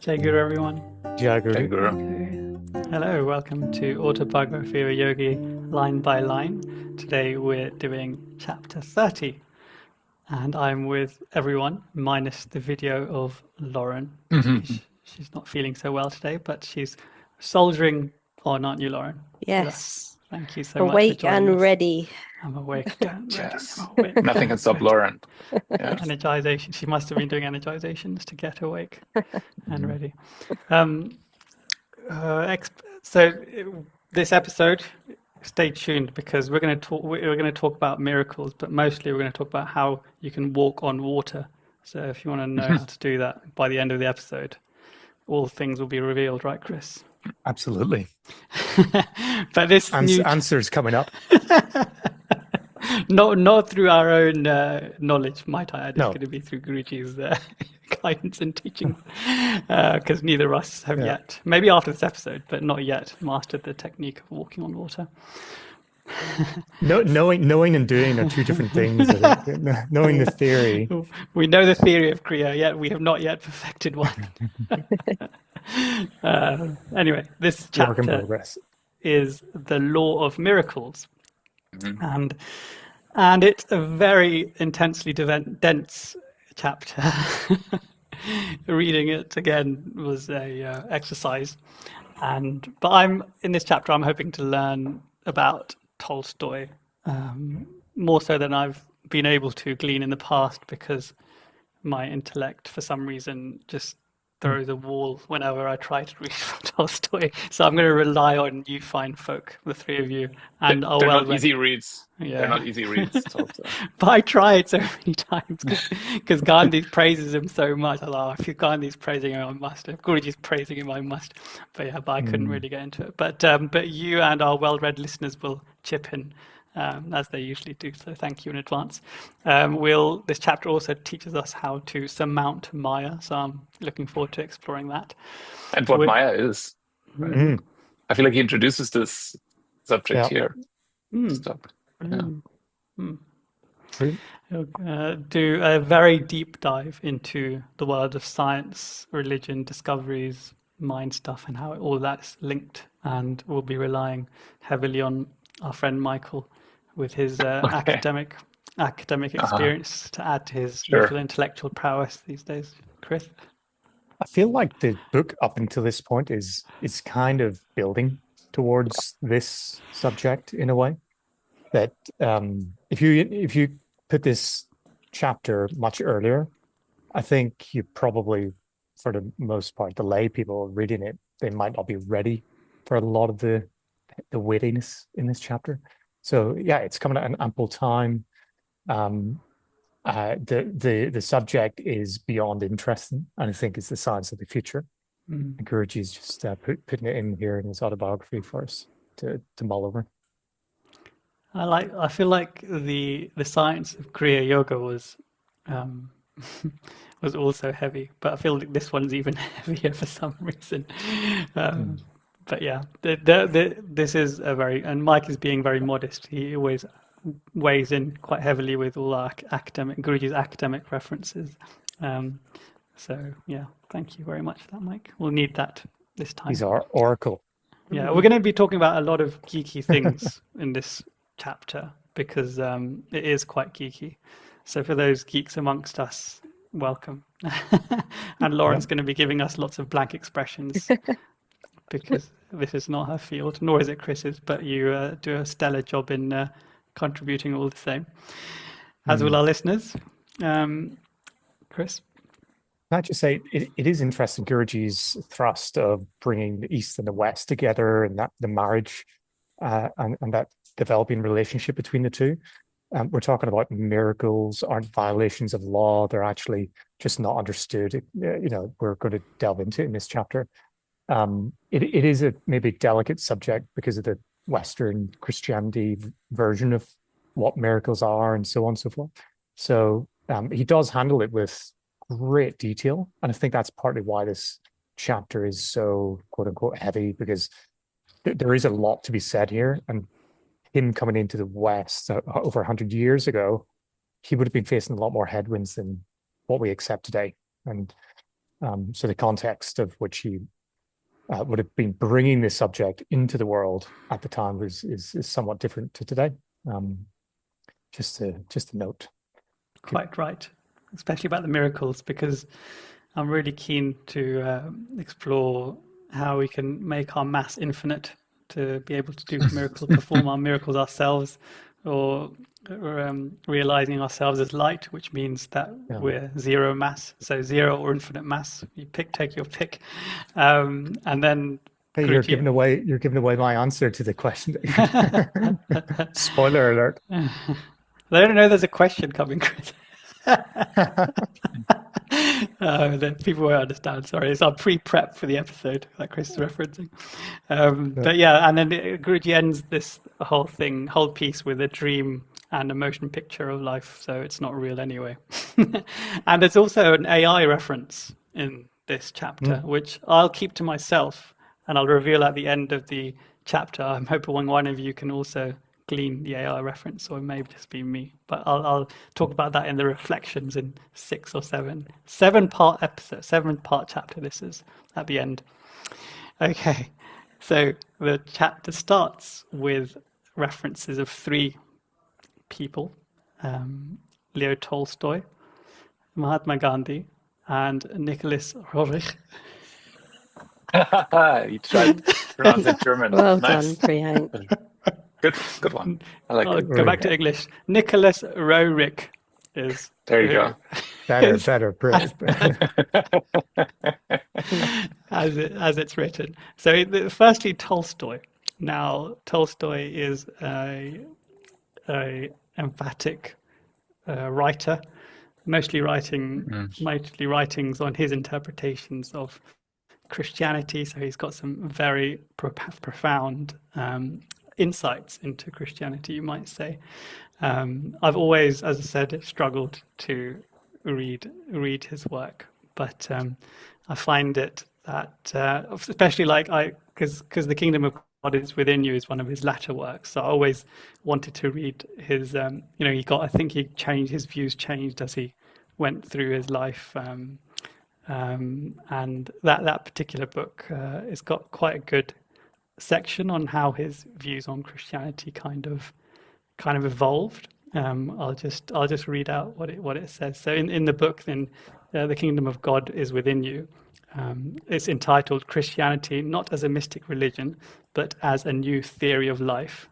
Jai Guru, everyone. Jai Hey, Guru. Guru. Hello, welcome to Autobiography of a Yogi, line by line. Today we're doing chapter 30, and I'm with everyone, minus the video of Lauren. She's not feeling so well today, but she's soldiering on, aren't you, Lauren? Yes. Thank you so much for Awake joining and us. ready. I'm awake and ready. Yes. I'm awake Nothing and can stop ready. Lauren. Yes. Energization. She must have been doing energizations to get awake and ready. So this episode, stay tuned because we're going to talk about miracles, but mostly we're going to talk about how you can walk on water. So if you want to know how to do that by the end of the episode, all things will be revealed, right, Chris? Absolutely. But this Answers coming up. not through our own knowledge, might I add. It's No. going to be through Guruji's guidance and teachings, because neither of us have yet, maybe after this episode, but not yet, mastered the technique of walking on water. Knowing and doing are two different things. I think. Knowing the theory. We know the theory of Kriya, yet we have not yet perfected one. Anyway, this Work in chapter progress. is the law of miracles, and it's a very intensely dense chapter. Reading it again was a exercise, but I'm in this chapter. I'm hoping to learn about Tolstoy more so than I've been able to glean in the past, because my intellect, for some reason, just throws a wall whenever I try to read from Tolstoy. So I'm going to rely on you fine folk, the three of you, and They're not easy reads. Yeah. They're not easy reads. Tolstoy. But I tried so many times because Gandhi praises him so much. I thought, if Gandhi's praising him, I must. If Guruji's praising him, I must. But I couldn't really get into it. But you and our well-read listeners will chip in, as they usually do. So thank you in advance. This chapter also teaches us how to surmount Maya. So I'm looking forward to exploring that. And what Maya is. Right? I feel like he introduces this subject here. Stop. True. Do a very deep dive into the world of science, religion, discoveries, mind stuff, and how all that's linked. And we'll be relying heavily on our friend Michael with his academic experience to add to his usual intellectual prowess these days. Chris? I feel like the book up until this point is kind of building towards this subject in a way. That if you put this chapter much earlier, I think you probably, for the most part, the lay people reading it, they might not be ready for a lot of the weightiness in this chapter. So yeah, it's coming at an ample time. The subject is beyond interesting, and I think it's the science of the future. And Guruji is just putting it in here in his autobiography for us to mull over. I feel like the science of Kriya Yoga was was also heavy, but I feel like this one's even heavier for some reason. But yeah, this is and Mike is being very modest. He always weighs in quite heavily with all our Guruji's academic references. So yeah, thank you very much for that, Mike. We'll need that this time. He's our oracle. Yeah, we're going to be talking about a lot of geeky things in this chapter because it is quite geeky. So for those geeks amongst us, welcome. And Lauren's going to be giving us lots of blank expressions because this is not her field, nor is it Chris's, but you do a stellar job in contributing all the same, as will our listeners. Chris? Can I just say, it is interesting, Guruji's thrust of bringing the East and the West together, and that the marriage and that developing relationship between the two. We're talking about miracles aren't violations of law. They're actually just not understood. We're going to delve into it in this chapter. It is a maybe delicate subject because of the Western Christianity version of what miracles are and so on and so forth. So he does handle it with great detail. And I think that's partly why this chapter is so quote unquote heavy, because there is a lot to be said here. And him coming into the West over 100 years ago, he would have been facing a lot more headwinds than what we accept today. And So the context of which he would have been bringing this subject into the world at the time is somewhat different to today. Just a note. Quite right, especially about the miracles, because I'm really keen to explore how we can make our mass infinite to be able to do miracles, perform our miracles ourselves, or realizing ourselves as light, which means that we're zero mass, so zero or infinite mass. You take your pick, and then. Hey, you're giving away my answer to the question. Spoiler alert. They don't know there's a question coming, Chris. People won't understand. Sorry, it's our pre-prep for the episode that Chris is referencing. But yeah, and then Guruji ends this whole piece with a dream and a motion picture of life, so it's not real anyway. And there's also an AI reference in this chapter, which I'll keep to myself, and I'll reveal at the end of the chapter. I'm hoping one of you can also glean the AI reference, or it may just be me, but I'll talk about that in the reflections in 6 or 7-part episode, 7-part chapter. This is at the end. Okay, so the chapter starts with references of 3 people: Leo Tolstoy, Mahatma Gandhi, and Nicholas Roerich. You tried to pronounce it German. Well nice. done, Priyank. Good one. I like it. Go back to English. Nicholas Roerich is. There you go. Better. as it's written. So, firstly, Tolstoy. Now, Tolstoy is a emphatic writer, mostly writings on his interpretations of Christianity. So he's got some very profound insights into Christianity, you might say. I've always, as I said, struggled to read his work, but I find it that, especially because The Kingdom of God is Within You is one of his latter works. So I always wanted to read his. I think his views changed as he went through his life, and that particular book has got quite a good section on how his views on Christianity kind of evolved. I'll just read out what it says. So in the book, then, The Kingdom of God is Within You. It's entitled Christianity Not as a Mystic Religion, but as a New Theory of Life.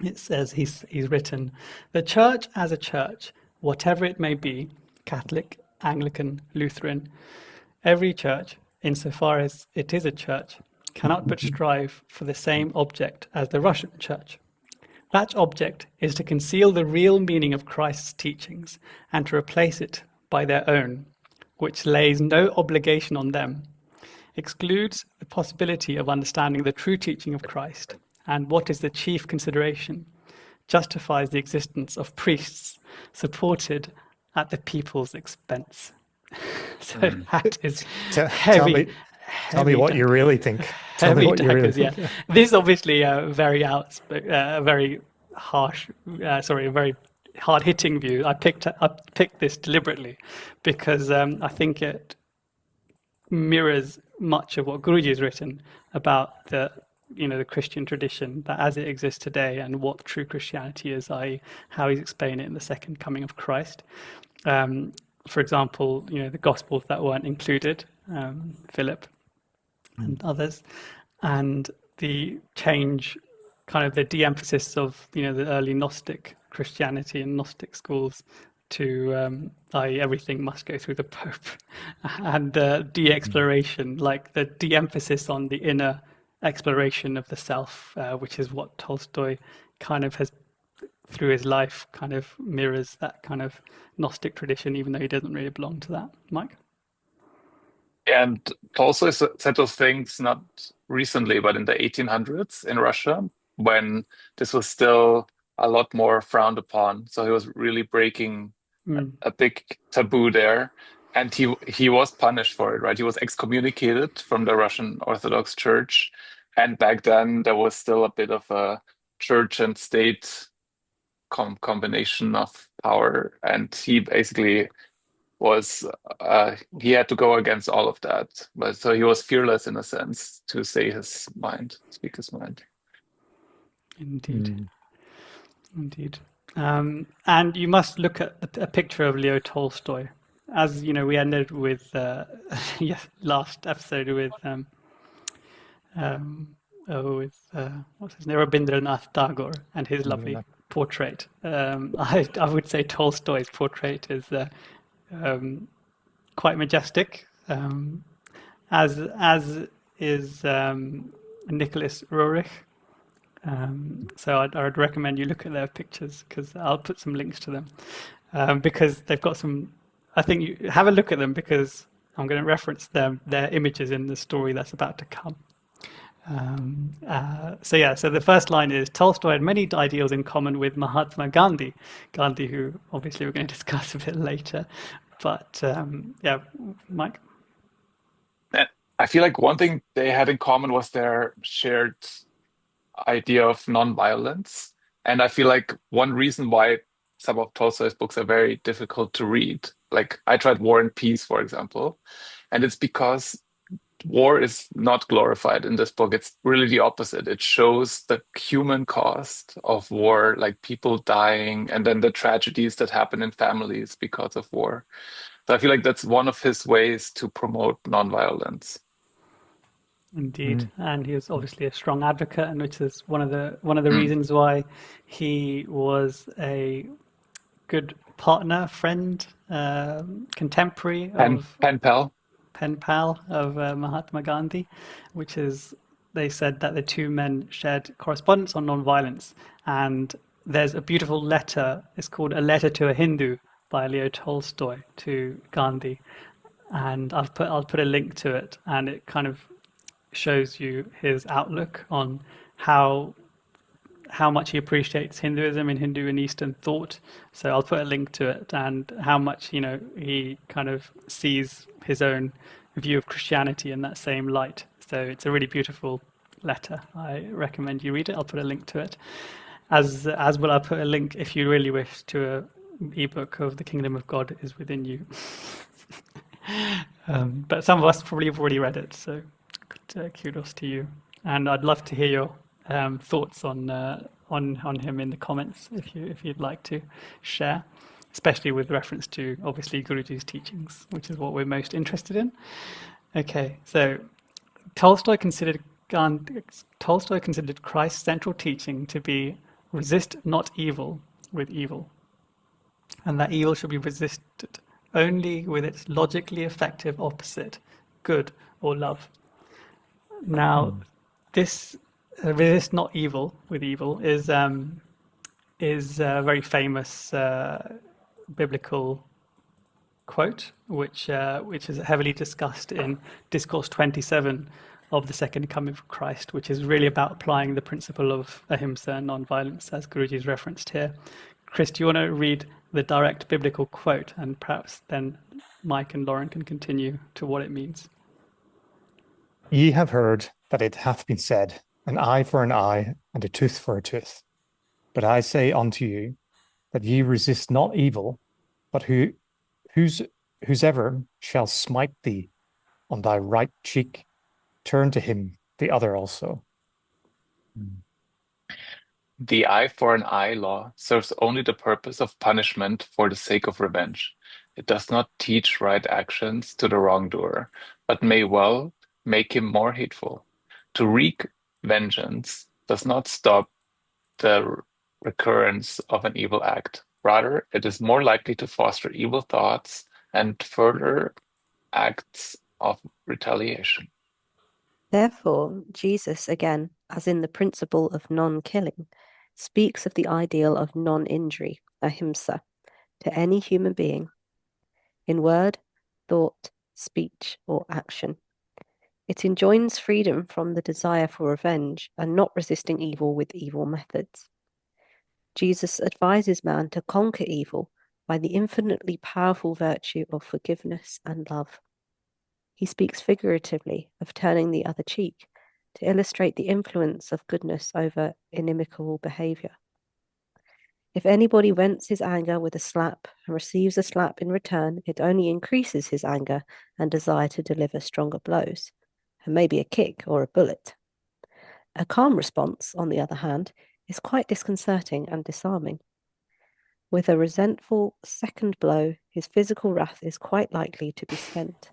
It says, he's written, "The church as a church, whatever it may be, Catholic, Anglican, Lutheran, every church, insofar as it is a church, cannot but strive for the same object as the Russian church. That object is to conceal the real meaning of Christ's teachings and to replace it by their own, which lays no obligation on them, excludes the possibility of understanding the true teaching of Christ, and what is the chief consideration, justifies the existence of priests supported at the people's expense." So that is heavy. Tell me what you really think. Heavy daggers, yeah. This is obviously a very harsh, a very hard-hitting view. I picked this deliberately because I think it mirrors much of what Guruji has written about the Christian tradition that as it exists today and what true Christianity is, i.e. how he's explained it in the second coming of Christ. For example, the Gospels that weren't included, Philip and others, and the change, kind of the de-emphasis of the early Gnostic Christianity and Gnostic schools to i.e. everything must go through the Pope, and de-exploration, like the de-emphasis on the inner exploration of the self, which is what Tolstoy kind of has through his life kind of mirrors that kind of Gnostic tradition, even though he doesn't really belong to that. Mike? And Tolstoy said those things not recently, but in the 1800s in Russia, when this was still a lot more frowned upon. So he was really breaking a big taboo there. And he was punished for it, right? He was excommunicated from the Russian Orthodox Church. And back then, there was still a bit of a church and state combination of power. And he basically was he had to go against all of that. But so he was fearless in a sense to say his mind, speak his mind. Indeed. Indeed. And you must look at a picture of Leo Tolstoy. As you know, we ended with last episode with what's his name, Rabindranath Tagore and his lovely portrait. I would say Tolstoy's portrait is quite majestic, as is Nicholas Roerich. So I'd recommend you look at their pictures, because I'll put some links to them, because they've got some. I think you have a look at them, because I'm going to reference their images in the story that's about to come. So the first line is, Tolstoy had many ideals in common with Mahatma Gandhi, who obviously we're going to discuss a bit later. But Mike? I feel like one thing they had in common was their shared idea of nonviolence. And I feel like one reason why some of Tolstoy's books are very difficult to read, like I tried War and Peace, for example, and it's because war is not glorified in this book. It's really the opposite. It shows the human cost of war, like people dying, and then the tragedies that happen in families because of war. So I feel like that's one of his ways to promote nonviolence. Indeed, and he was obviously a strong advocate, and which is one of the reasons why he was a good partner, friend, contemporary of pen pal of Mahatma Gandhi, which is, they said that the two men shared correspondence on nonviolence, and there's a beautiful letter. It's called A Letter to a Hindu by Leo Tolstoy to Gandhi, and I'll put a link to it, and it kind of shows you his outlook on how much he appreciates Hinduism and Hindu and Eastern thought. So I'll put a link to it, and how much he kind of sees his own view of Christianity in that same light. So it's a really beautiful letter. I recommend you read it. I'll put a link to it, as will I put a link, if you really wish, to a ebook of The Kingdom of God is Within You. But some of us probably have already read it, so kudos to you. And I'd love to hear your thoughts on him in the comments, if you'd like to share, especially with reference to obviously Guruji's teachings, which is what we're most interested in. Okay, so Tolstoy considered Christ's central teaching to be resist not evil with evil, and that evil should be resisted only with its logically effective opposite, good or love. Now, this resist not evil with evil is a very famous biblical quote, which is heavily discussed in Discourse 27 of the Second Coming of Christ, which is really about applying the principle of ahimsa and non-violence, as Guruji's referenced here. Chris, do you want to read the direct biblical quote, and perhaps then Mike and Lauren can continue to what it means? Ye have heard that it hath been said, an eye for an eye, and a tooth for a tooth. But I say unto you, that ye resist not evil, but whosoever shall smite thee on thy right cheek, turn to him the other also. The eye for an eye law serves only the purpose of punishment for the sake of revenge. It does not teach right actions to the wrongdoer, but may well make him more hateful. To wreak vengeance does not stop the recurrence of an evil act. Rather, it is more likely to foster evil thoughts and further acts of retaliation. Therefore, Jesus, again, as in the principle of non-killing, speaks of the ideal of non-injury, ahimsa, to any human being, in word, thought, speech, or action. It enjoins freedom from the desire for revenge and not resisting evil with evil methods. Jesus advises man to conquer evil by the infinitely powerful virtue of forgiveness and love. He speaks figuratively of turning the other cheek to illustrate the influence of goodness over inimical behavior. If anybody vents his anger with a slap and receives a slap in return, it only increases his anger and desire to deliver stronger blows, and maybe a kick or a bullet. A calm response, on the other hand, is quite disconcerting and disarming. With a resentful second blow, his physical wrath is quite likely to be spent.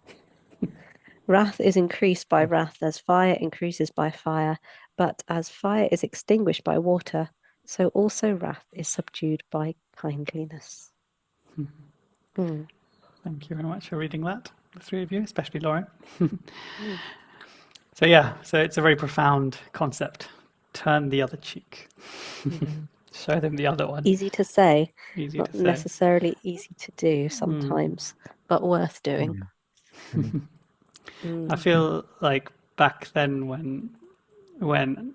Wrath is increased by wrath as fire increases by fire, but as fire is extinguished by water, so also wrath is subdued by kindliness. Mm. Thank you very much for reading that, the three of you, especially Lauren. Mm. So it's a very profound concept. Turn the other cheek. Show them the other one. Easy to say, Easy not to say. necessarily easy to do sometimes, but worth doing. I feel like back then when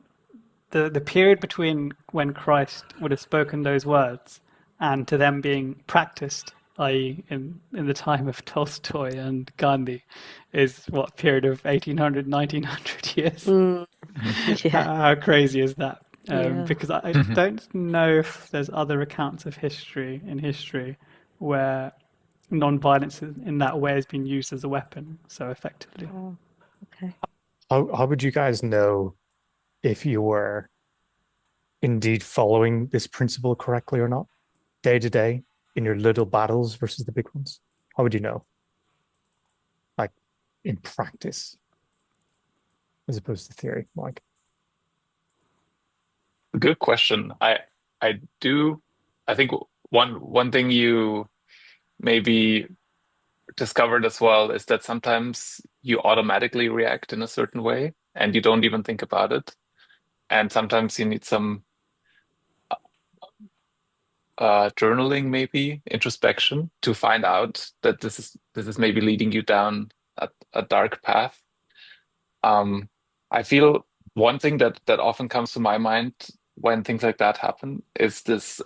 the period between when Christ would have spoken those words and to them being practiced, i.e. in the time of Tolstoy and Gandhi, is what period of 1800, 1900 years? Yeah. How crazy is that? Yeah. Because I don't know if there's other accounts of history where non-violence in that way has been used as a weapon so effectively. Oh, okay. How would you guys know if you were indeed following this principle correctly or not, day to day, in your little battles versus the big ones? How would you know? Like in practice, as opposed to theory, Mike? Good question. I do. I think one thing you maybe discovered as well is that sometimes you automatically react in a certain way and you don't even think about it. And sometimes you need some journaling, maybe introspection, to find out that this is maybe leading you down a dark path. I feel one thing that often comes to my mind when things like that happen is this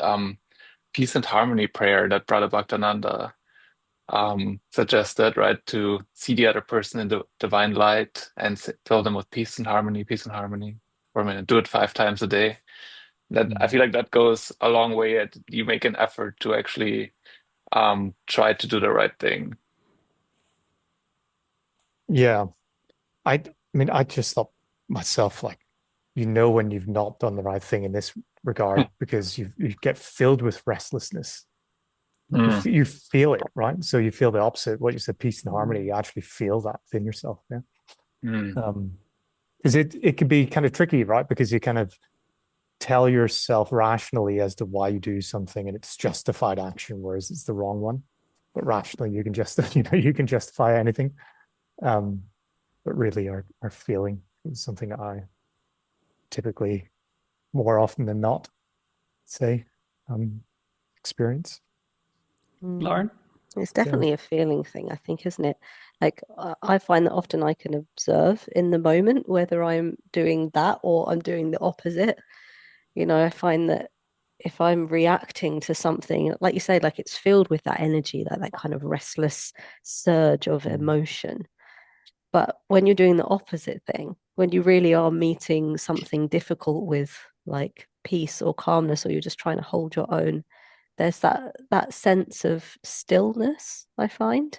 peace and harmony prayer that Brother Bhaktananda suggested, right? To see the other person in the divine light and fill them with peace and harmony, for a minute. Do it 5 times a day. That I feel like that goes a long way. You make an effort to actually try to do the right thing. Yeah. I mean, I just thought myself, like, when you've not done the right thing in this regard because you get filled with restlessness. You feel it, right? So you feel the opposite. What you said, peace and harmony, you actually feel that within yourself. Yeah. Because it can be kind of tricky, right? Because you kind of tell yourself rationally as to why you do something and it's justified action, whereas it's the wrong one. But rationally, you can justify anything. But really our feeling is something that I typically, more often than not, say, experience. Lauren? It's definitely a feeling thing, I think, isn't it? Like, I find that often I can observe in the moment whether I'm doing that or I'm doing the opposite. I find that if I'm reacting to something, like you say, like it's filled with that energy, that kind of restless surge of emotion. But when you're doing the opposite thing, when you really are meeting something difficult with like peace or calmness, or you're just trying to hold your own, there's that sense of stillness, I find,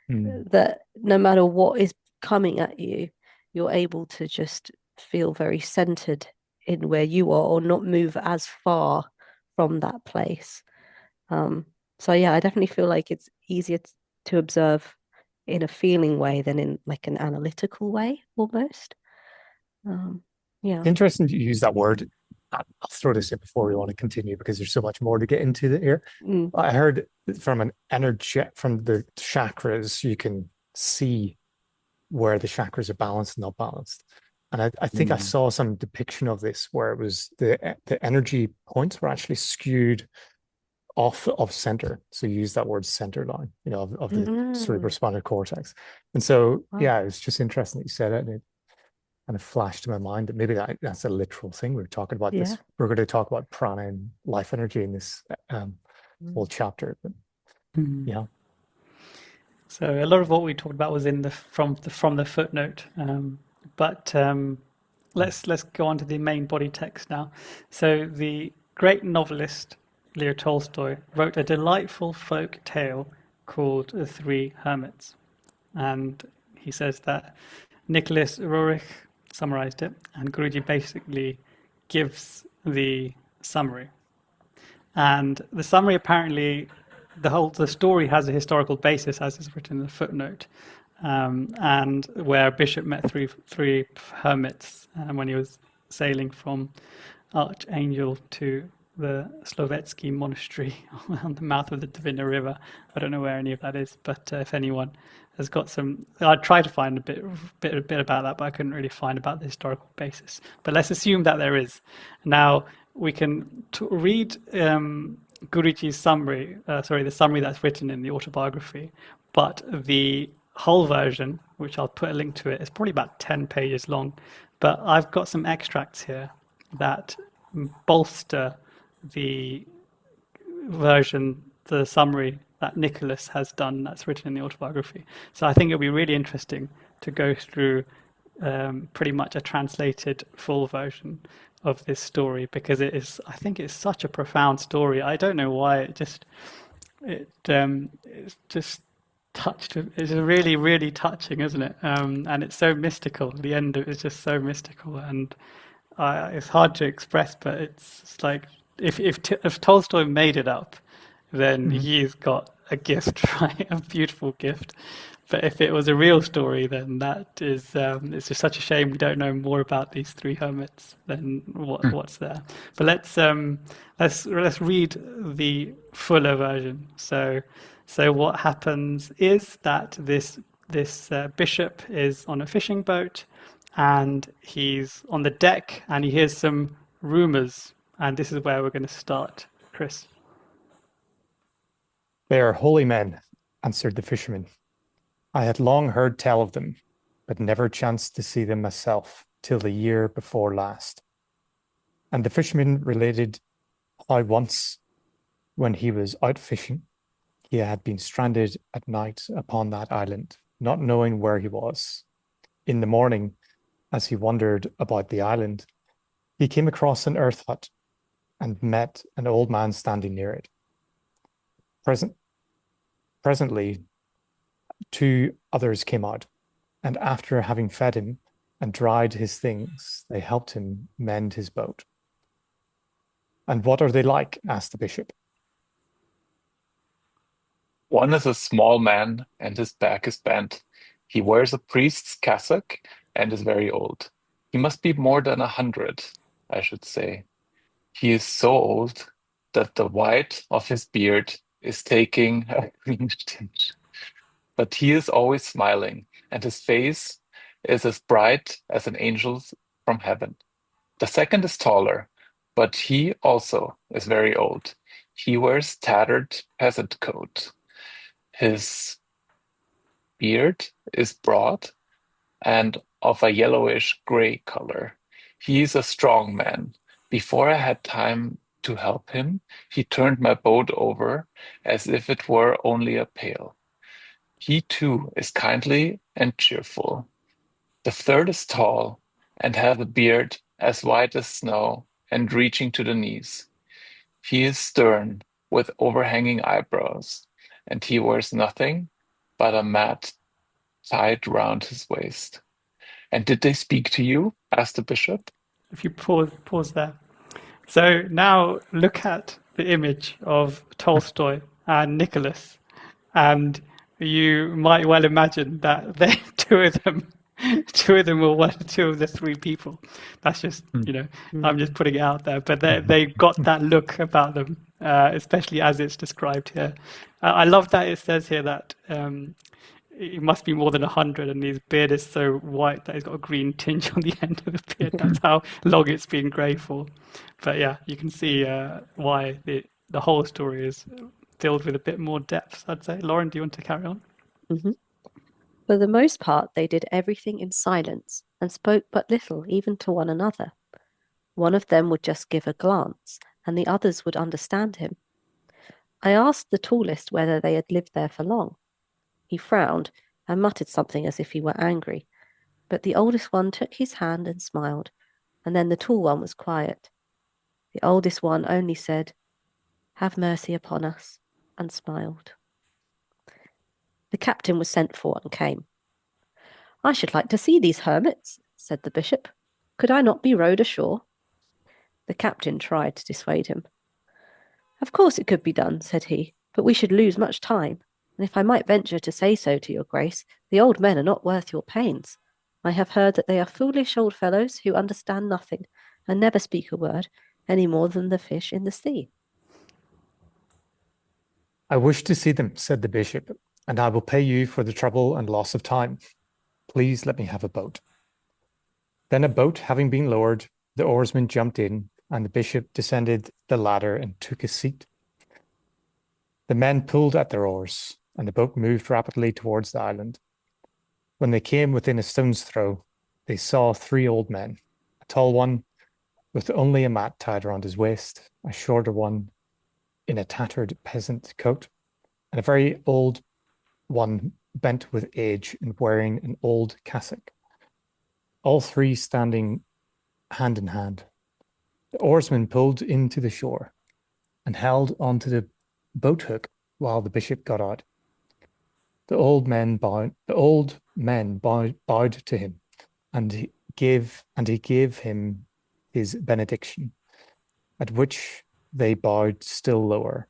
that no matter what is coming at you, you're able to just feel very centered in where you are or not move as far from that place. So yeah, I definitely feel like it's easier to observe in a feeling way than in like an analytical way almost. Yeah. Interesting to use that word. I'll throw this in before we want to continue because there's so much more to get into here. I heard from an energy from the chakras, you can see where the chakras are balanced and not balanced. And I think I saw some depiction of this where it was the energy points were actually skewed off of center. So you use that word center line, of the cerebrospinal cortex. And so, yeah, it's just interesting that you said it. And it kind of flashed to my mind that maybe that's a literal thing. We were talking about this. We're going to talk about prana and life energy in this whole chapter. But, yeah. So a lot of what we talked about was from the footnote. But let's go on to the main body text now. So the great novelist Leo Tolstoy, wrote a delightful folk tale called The Three Hermits. And he says that Nicholas Roerich summarized it, and Guruji basically gives the summary. And the summary apparently, the story has a historical basis, as is written in the footnote, and where a bishop met three hermits when he was sailing from Archangel to the Slovetsky monastery on the mouth of the Dvina River. I don't know where any of that is, but if anyone has got some, I tried to find a bit about that, but I couldn't really find about the historical basis. But let's assume that there is. Now we can read Guruji's summary, the summary that's written in the autobiography, but the whole version, which I'll put a link to it, is probably about 10 pages long. But I've got some extracts here that bolster the version, the summary that Nicholas has done that's written in the autobiography. So I think it'll be really interesting to go through pretty much a translated full version of this story, because I think it's such a profound story. I don't know why it's just touched. It's really, really touching, isn't it? And it's so mystical. The end of it is just so mystical, and it's hard to express. But it's like if Tolstoy made it up, then he's got a gift, right? A beautiful gift. But if it was a real story, then that is it's just such a shame we don't know more about these three hermits than what's there. But let's read the fuller version. So what happens is that this bishop is on a fishing boat, and he's on the deck, and he hears some rumors, and this is where we're going to start, Chris. "They are holy men," answered the fisherman. "I had long heard tell of them, but never chanced to see them myself till the year before last." And the fisherman related how once, when he was out fishing, he had been stranded at night upon that island, not knowing where he was. In the morning, as he wandered about the island, he came across an earth hut and met an old man standing near it. Presently, two others came out, and after having fed him and dried his things, they helped him mend his boat. "And what are they like?" asked the bishop. One is a small man, and his back is bent. He wears a priest's cassock and is very old. He must be more than 100, I should say. He is so old that the white of his beard is taking a greenish tinge. But he is always smiling, and his face is as bright as an angel's from heaven. The second is taller, but he also is very old. He wears tattered peasant coat. His beard is broad and of a yellowish gray color. He is a strong man. Before I had time to help him, he turned my boat over as if it were only a pail. He too is kindly and cheerful. The third is tall and has a beard as white as snow and reaching to the knees. He is stern with overhanging eyebrows, and he wears nothing but a mat tied round his waist. And did they speak to you? Asked the bishop. If you pause there. So now look at the image of Tolstoy and Nicholas, and you might well imagine that they two of them were two of the three people. That's just I'm just putting it out there, but they got that look about them, especially as it's described here. I love that it says here that it must be more than 100, and his beard is so white that he's got a green tinge on the end of the beard. That's how long it's been grey for. But yeah, you can see why the whole story is filled with a bit more depth, I'd say. Lauren, do you want to carry on? Mm-hmm. For the most part, they did everything in silence and spoke but little, even to one another. One of them would just give a glance, and the others would understand him. I asked the tallest whether they had lived there for long. He frowned and muttered something as if he were angry, but the oldest one took his hand and smiled, and then the tall one was quiet. The oldest one only said, have mercy upon us, and smiled. The captain was sent for and came. I should like to see these hermits, said the bishop. Could I not be rowed ashore? The captain tried to dissuade him. Of course it could be done, said he, but we should lose much time, and if I might venture to say so to your grace, the old men are not worth your pains. I have heard that they are foolish old fellows who understand nothing, and never speak a word, any more than the fish in the sea. I wish to see them, said the bishop, and I will pay you for the trouble and loss of time. Please let me have a boat. Then a boat having been lowered, the oarsman jumped in, and the bishop descended the ladder and took his seat. The men pulled at their oars, and the boat moved rapidly towards the island. When they came within a stone's throw, they saw 3 old men, a tall one with only a mat tied around his waist, a shorter one in a tattered peasant coat, and a very old one bent with age and wearing an old cassock. All 3 standing hand in hand. The oarsman pulled into the shore and held onto the boat hook while the bishop got out. The old men bowed to him, and he gave him his benediction, at which they bowed still lower.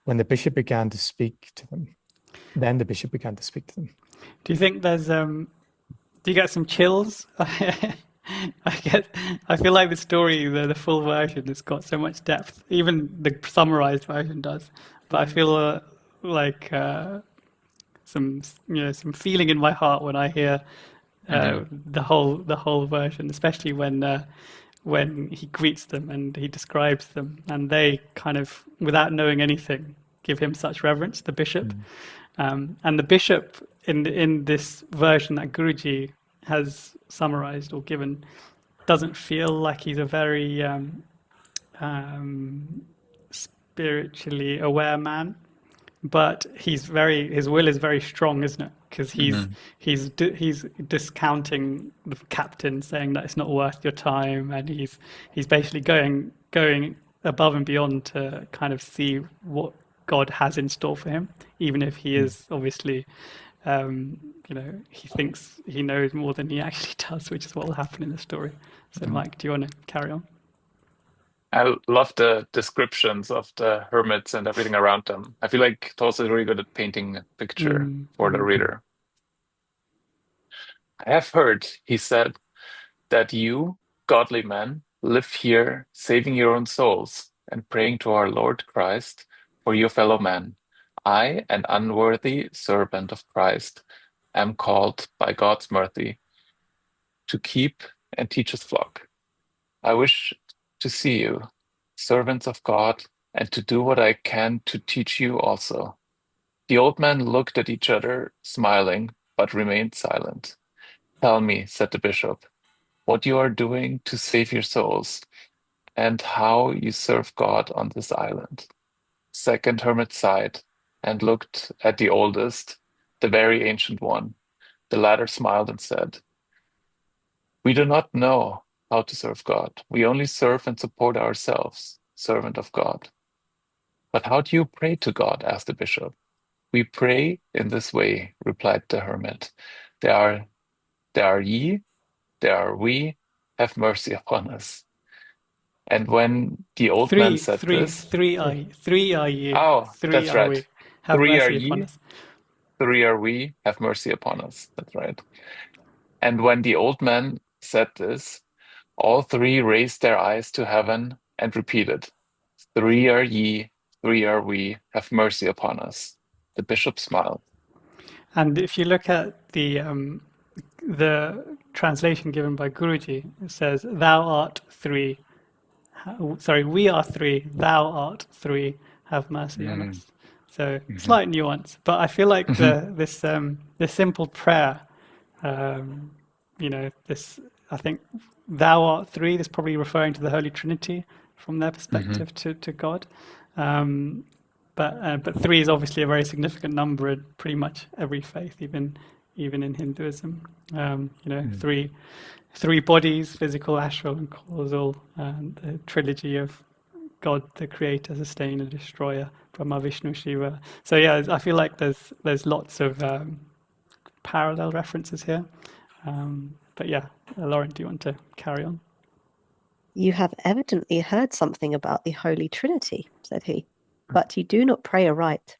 When the bishop began to speak to them, Do you think there's do you get some chills? I feel like the story, the full version, has got so much depth. Even the summarized version does. But I feel like some feeling in my heart when I hear the whole version, especially when he greets them and he describes them, and they kind of, without knowing anything, give him such reverence. The bishop, and the bishop in this version that Guruji has summarized or given doesn't feel like he's a very spiritually aware man, but his will is very strong, isn't it? Because he's discounting the captain, saying that it's not worth your time, and he's basically going above and beyond to kind of see what God has in store for him, even if he is obviously he thinks he knows more than he actually does, which is what will happen in the story. So Mike, do you want to carry on? I love the descriptions of the hermits and everything around them. I feel like Tolstoy is really good at painting a picture for the reader. I have heard, he said, that you, godly men, live here saving your own souls and praying to our Lord Christ for your fellow men. I, an unworthy servant of Christ, am called by God's mercy to keep and teach his flock. I wish to see you, servants of God, and to do what I can to teach you also. The old men looked at each other, smiling, but remained silent. Tell me, said the bishop, what you are doing to save your souls, and how you serve God on this island. Second hermit sighed and looked at the oldest, the very ancient one. The latter smiled and said, we do not know how to serve God. We only serve and support ourselves, servant of God. But how do you pray to God? Asked the bishop. We pray in this way, replied the hermit. There are ye, there are we, have mercy upon us. And when the old man said this, three are ye, oh, three that's are right. we, have 3 are mercy upon ye, us. 3 are we, have mercy upon us. That's right. And when the old man said this, all 3 raised their eyes to heaven and repeated, 3 are ye, 3 are we, have mercy upon us. The bishop smiled. And if you look at the translation given by Guruji, it says, "Thou art 3." Sorry, we are 3. Thou art 3. Have mercy on us. So slight nuance, but I feel like this simple prayer, this, I think, "Thou art 3." This is probably referring to the Holy Trinity from their perspective to God. But 3 is obviously a very significant number in pretty much every faith, even in Hinduism. Three bodies: physical, astral, and causal, and the trilogy of God, the creator, sustainer, destroyer, Brahma, Vishnu, Shiva. So yeah, I feel like there's lots of parallel references here. But yeah, Lauren, do you want to carry on? You have evidently heard something about the Holy Trinity, said he, but you do not pray aright.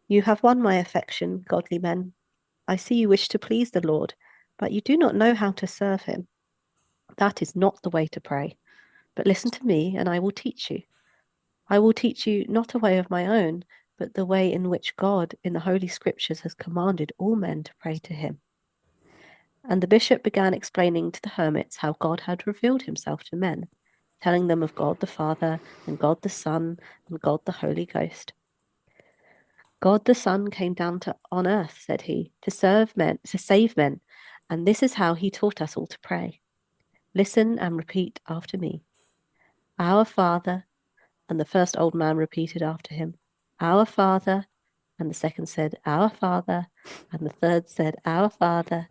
You have won my affection, godly men. I see you wish to please the Lord, but you do not know how to serve him. That is not the way to pray. But listen to me, and I will teach you. I will teach you not a way of my own, but the way in which God in the Holy Scriptures has commanded all men to pray to him. And the bishop began explaining to the hermits how God had revealed himself to men, telling them of God the Father, and God the Son, and God the Holy Ghost. God the Son came down on earth, said he, to save men, and this is how he taught us all to pray. Listen and repeat after me. Our Father, and the first old man repeated after him, Our Father, and the second said, Our Father, and the third said, Our Father,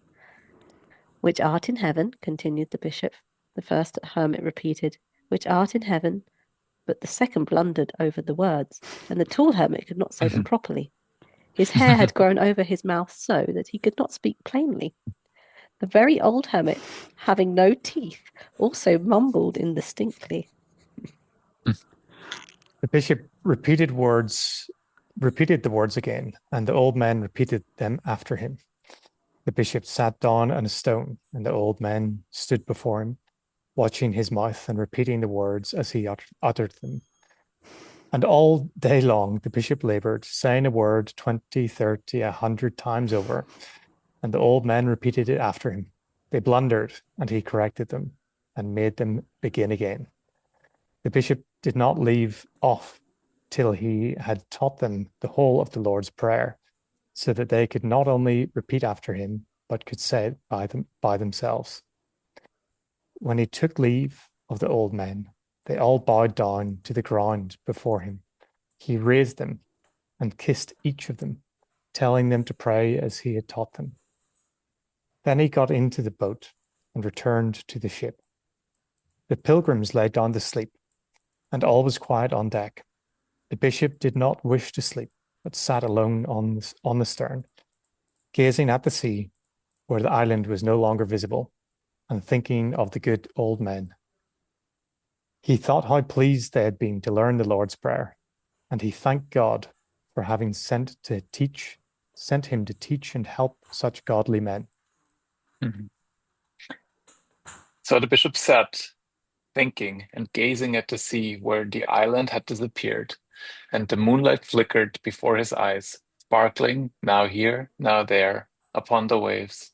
which art in heaven, continued the bishop. The first hermit repeated, Which art in heaven, but the second blundered over the words, and the tall hermit could not say them properly. His hair had grown over his mouth so that he could not speak plainly. The very old hermit, having no teeth, also mumbled indistinctly. The bishop repeated the words again, and the old man repeated them after him. The bishop sat down on a stone, and the old man stood before him, watching his mouth and repeating the words as he uttered them. And all day long the bishop labored, saying a word 20, 30, 100 times over, and the old man repeated it after him. They blundered, and he corrected them and made them begin again. The bishop did not leave off till he had taught them the whole of the Lord's Prayer, so that they could not only repeat after him, but could say it by themselves. When he took leave of the old men, they all bowed down to the ground before him. He raised them and kissed each of them, telling them to pray as he had taught them. Then he got into the boat and returned to the ship. The pilgrims lay down to sleep, and all was quiet on deck. The bishop did not wish to sleep, but sat alone on the stern, gazing at the sea, where the island was no longer visible, and thinking of the good old men. He thought how pleased they had been to learn the Lord's Prayer, and he thanked God for having sent him to teach and help such godly men. Mm-hmm. So the bishop sat, thinking and gazing at the sea where the island had disappeared, and the moonlight flickered before his eyes, sparkling now here, now there, upon the waves.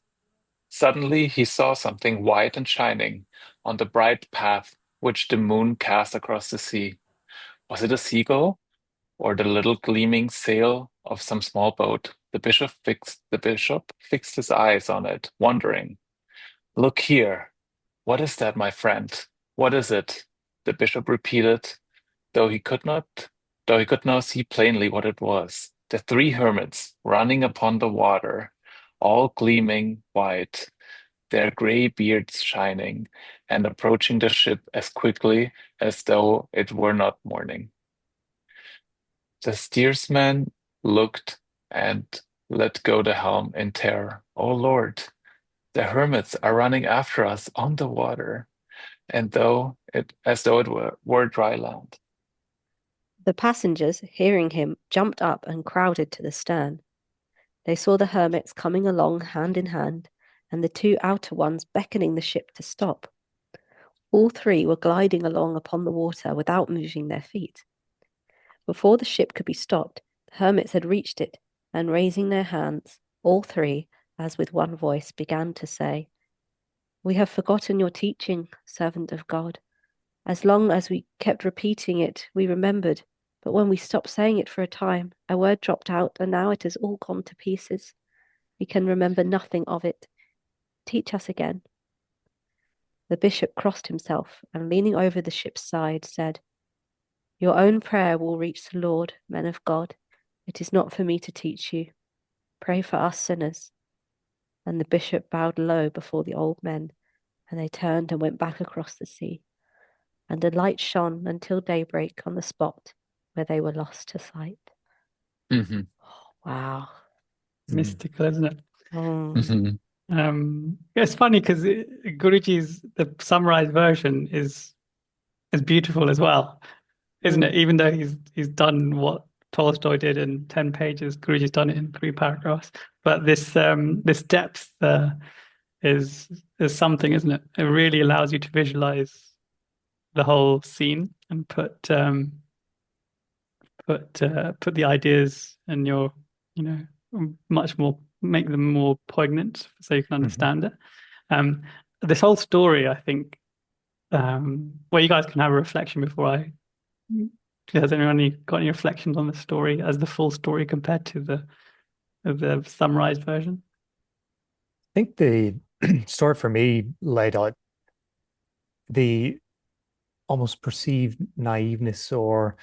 Suddenly he saw something white and shining on the bright path which the moon cast across the sea. Was it a seagull, or the little gleaming sail of some small boat? The bishop fixed his eyes on it, wondering. Look here. What is that, my friend? What is it? The bishop repeated, though he could now see plainly what it was. The three hermits running upon the water, all gleaming white, their gray beards shining, and approaching the ship as quickly as though it were not morning. The steersman looked and let go the helm in terror. Oh Lord, the hermits are running after us on the water, and as though it were dry land. The passengers, hearing him, jumped up and crowded to the stern. They saw the hermits coming along hand in hand, and the two outer ones beckoning the ship to stop. All three were gliding along upon the water without moving their feet. Before the ship could be stopped, the hermits had reached it, and raising their hands, all three, as with one voice, began to say, We have forgotten your teaching, servant of God. As long as we kept repeating it, we remembered, but when we stopped saying it for a time, a word dropped out, and now it has all gone to pieces. We can remember nothing of it. Teach us again. The bishop crossed himself, and leaning over the ship's side, said, Your own prayer will reach the Lord, men of God. It is not for me to teach you. Pray for us sinners. And the bishop bowed low before the old men, and they turned and went back across the sea. and a light shone until daybreak on the spot where they were lost to sight. Hmm. Wow. Mystical, isn't it? Mm. It's funny because Guruji's the summarized version is beautiful as well, isn't it? Even though he's done what Tolstoy did in 10 pages, Guruji's done it in 3 paragraphs. But this depth is something, isn't it? It really allows you to visualize the whole scene and put the ideas in your, much more, make them more poignant so you can understand it. This whole story, I think, well, you guys can have a reflection before I. Has anyone got any reflections on the story as the full story compared to the summarized version? I think the story for me laid out the almost perceived naiveness or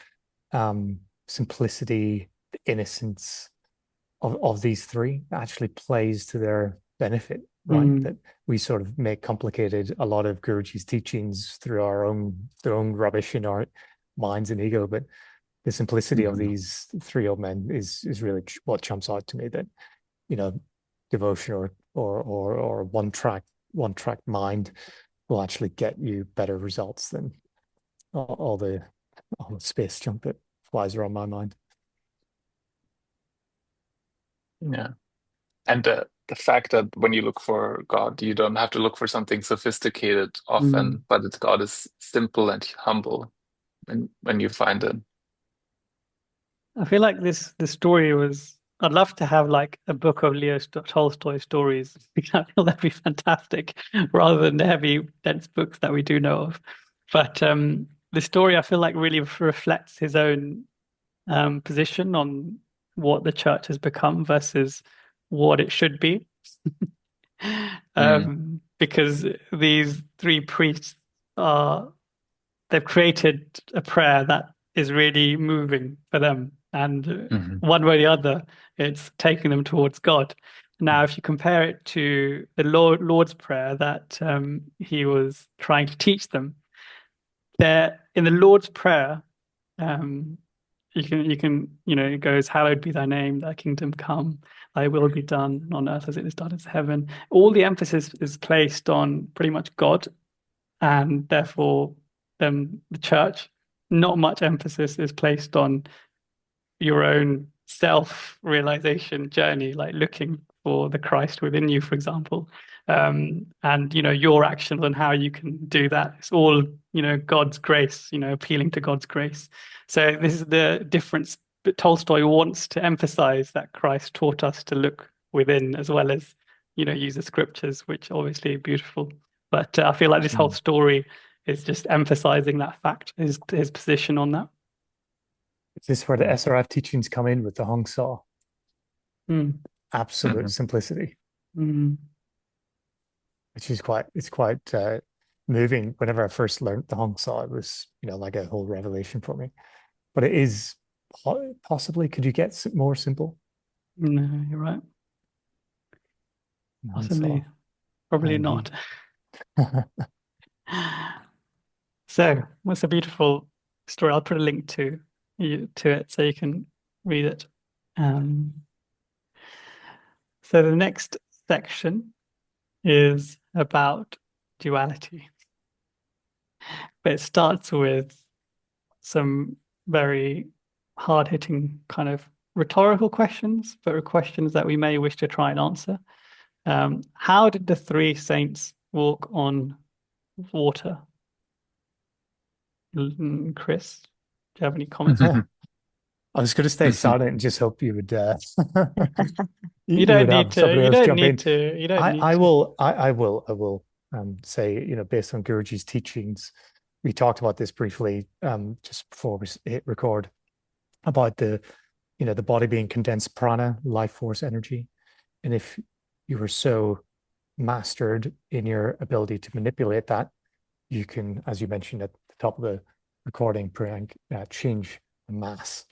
simplicity, the innocence of these three actually plays to their benefit, right? That we sort of make complicated a lot of Guruji's teachings through their own rubbish in our minds and ego, but the simplicity of these 3 old men is really what jumps out to me. That devotion or one track mind will actually get you better results than all the space junk that flies around my mind. Yeah. And the fact that when you look for God, you don't have to look for something sophisticated often, but God is simple and humble when you find it. I feel like this story was. I'd love to have like a book of Leo Tolstoy stories. I feel that'd be fantastic, rather than the heavy, dense books that we do know of. But the story, I feel like, really reflects his own position on what the church has become versus what it should be. Because these 3 priests they've created a prayer that is really moving for them, and one way or the other, it's taking them towards God. Now, if you compare it to the Lord's Prayer that he was trying to teach them, there in the Lord's Prayer, it goes, hallowed be thy name, thy kingdom come, thy will be done on earth as it is done in heaven. All the emphasis is placed on pretty much God, and therefore the church. Not much emphasis is placed on your own self-realization journey, like looking for the Christ within you, for example, and your actions and how you can do that. It's all God's grace, appealing to God's grace. So this is the difference. But Tolstoy wants to emphasize that Christ taught us to look within as well as use the scriptures, which obviously are beautiful. But I feel like this whole story is just emphasizing that fact, his position on that. Is this where the SRF teachings come in with the Hong Saw? Absolute simplicity, which is quite moving. Whenever I first learned the Hong Saw, it was like a whole revelation for me. But it is possibly, could you get more simple? No, you're right. Possibly, probably not. So, what's a beautiful story? I'll put a link to it so you can read it. So the next section is about duality, but it starts with some very hard-hitting kind of rhetorical questions, but are questions that we may wish to try and answer. How did the 3 saints walk on water? Chris, do you have any comments? I was going to stay silent and just hope you would. You don't need have somebody to. You else don't jump in. need to. You don't need I to. will. I will. Say, based on Guruji's teachings, we talked about this briefly just before we hit record about the body being condensed prana, life force energy, and if you were so mastered in your ability to manipulate that, you can, as you mentioned at the top of the recording, Priyank, change the mass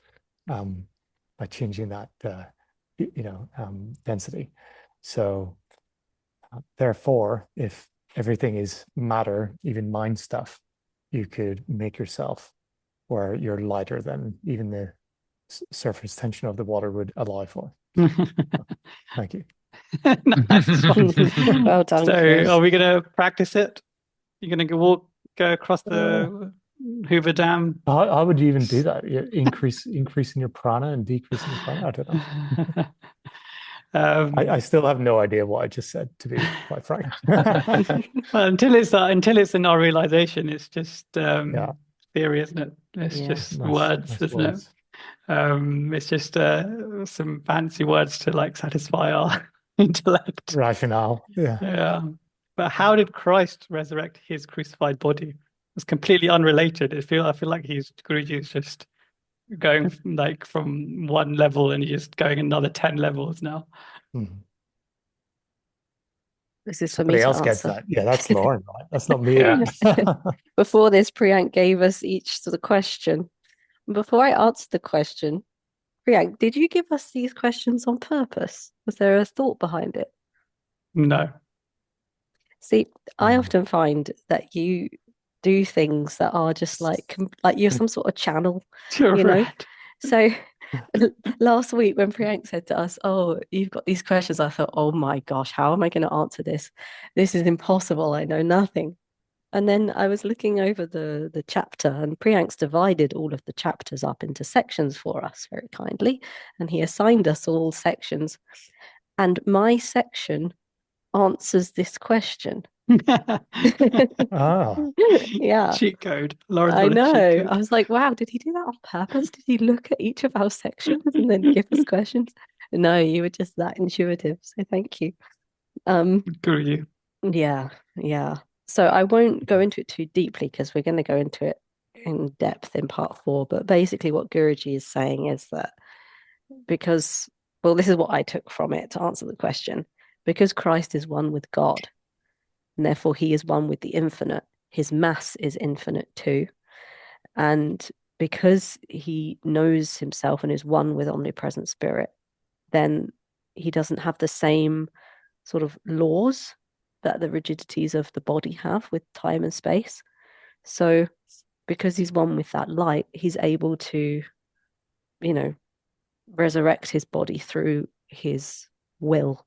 by changing that density. So therefore, if everything is matter, even mind stuff, you could make yourself where you're lighter than even the surface tension of the water would allow for. Thank you. Nice one. Well done, So, Chris. are we going to practice it? You're going to go across the Hoover Dam? How would you even do that? Increasing your prana and decreasing your prana? I don't know. I still have no idea what I just said, to be quite frank. Well, until it's in our realization, it's just theory, isn't it? It's just words, isn't it? It's just some fancy words to like satisfy our intellect. Rationale. Yeah. But how did Christ resurrect his crucified body? It's completely unrelated. I feel like Guruji's just going from one level and he's just going another 10 levels now. This is for Somebody me else to gets answer. that. Yeah, that's Lauren, right? That's not me. Before this, Priyank gave us each the question. Before I answered the question, Priyank, did you give us these questions on purpose? Was there a thought behind it? No. See, I often find that you do things that are just like you're some sort of channel, you know? So last week when Priyank said to us, "Oh, you've got these questions," I thought, "Oh my gosh, how am I going to answer this? This is impossible. I know nothing." And then I was looking over the chapter, and Priyank's divided all of the chapters up into sections for us very kindly, and he assigned us all sections. And my section answers this question. Yeah. Cheat code. Lauren's I got a know. cheat code. I was like, wow, did he do that on purpose? Did he look at each of our sections and then give us questions? No, you were just that intuitive. So thank you. Guru. Yeah. So I won't go into it too deeply because we're going to go into it in depth in part 4. But basically what Guruji is saying is that this is what I took from it to answer the question. Because Christ is one with God, and therefore he is one with the infinite, his mass is infinite too. And because he knows himself and is one with omnipresent spirit, then he doesn't have the same sort of laws that the rigidities of the body have with time and space. So because he's one with that light, he's able to, resurrect his body through his will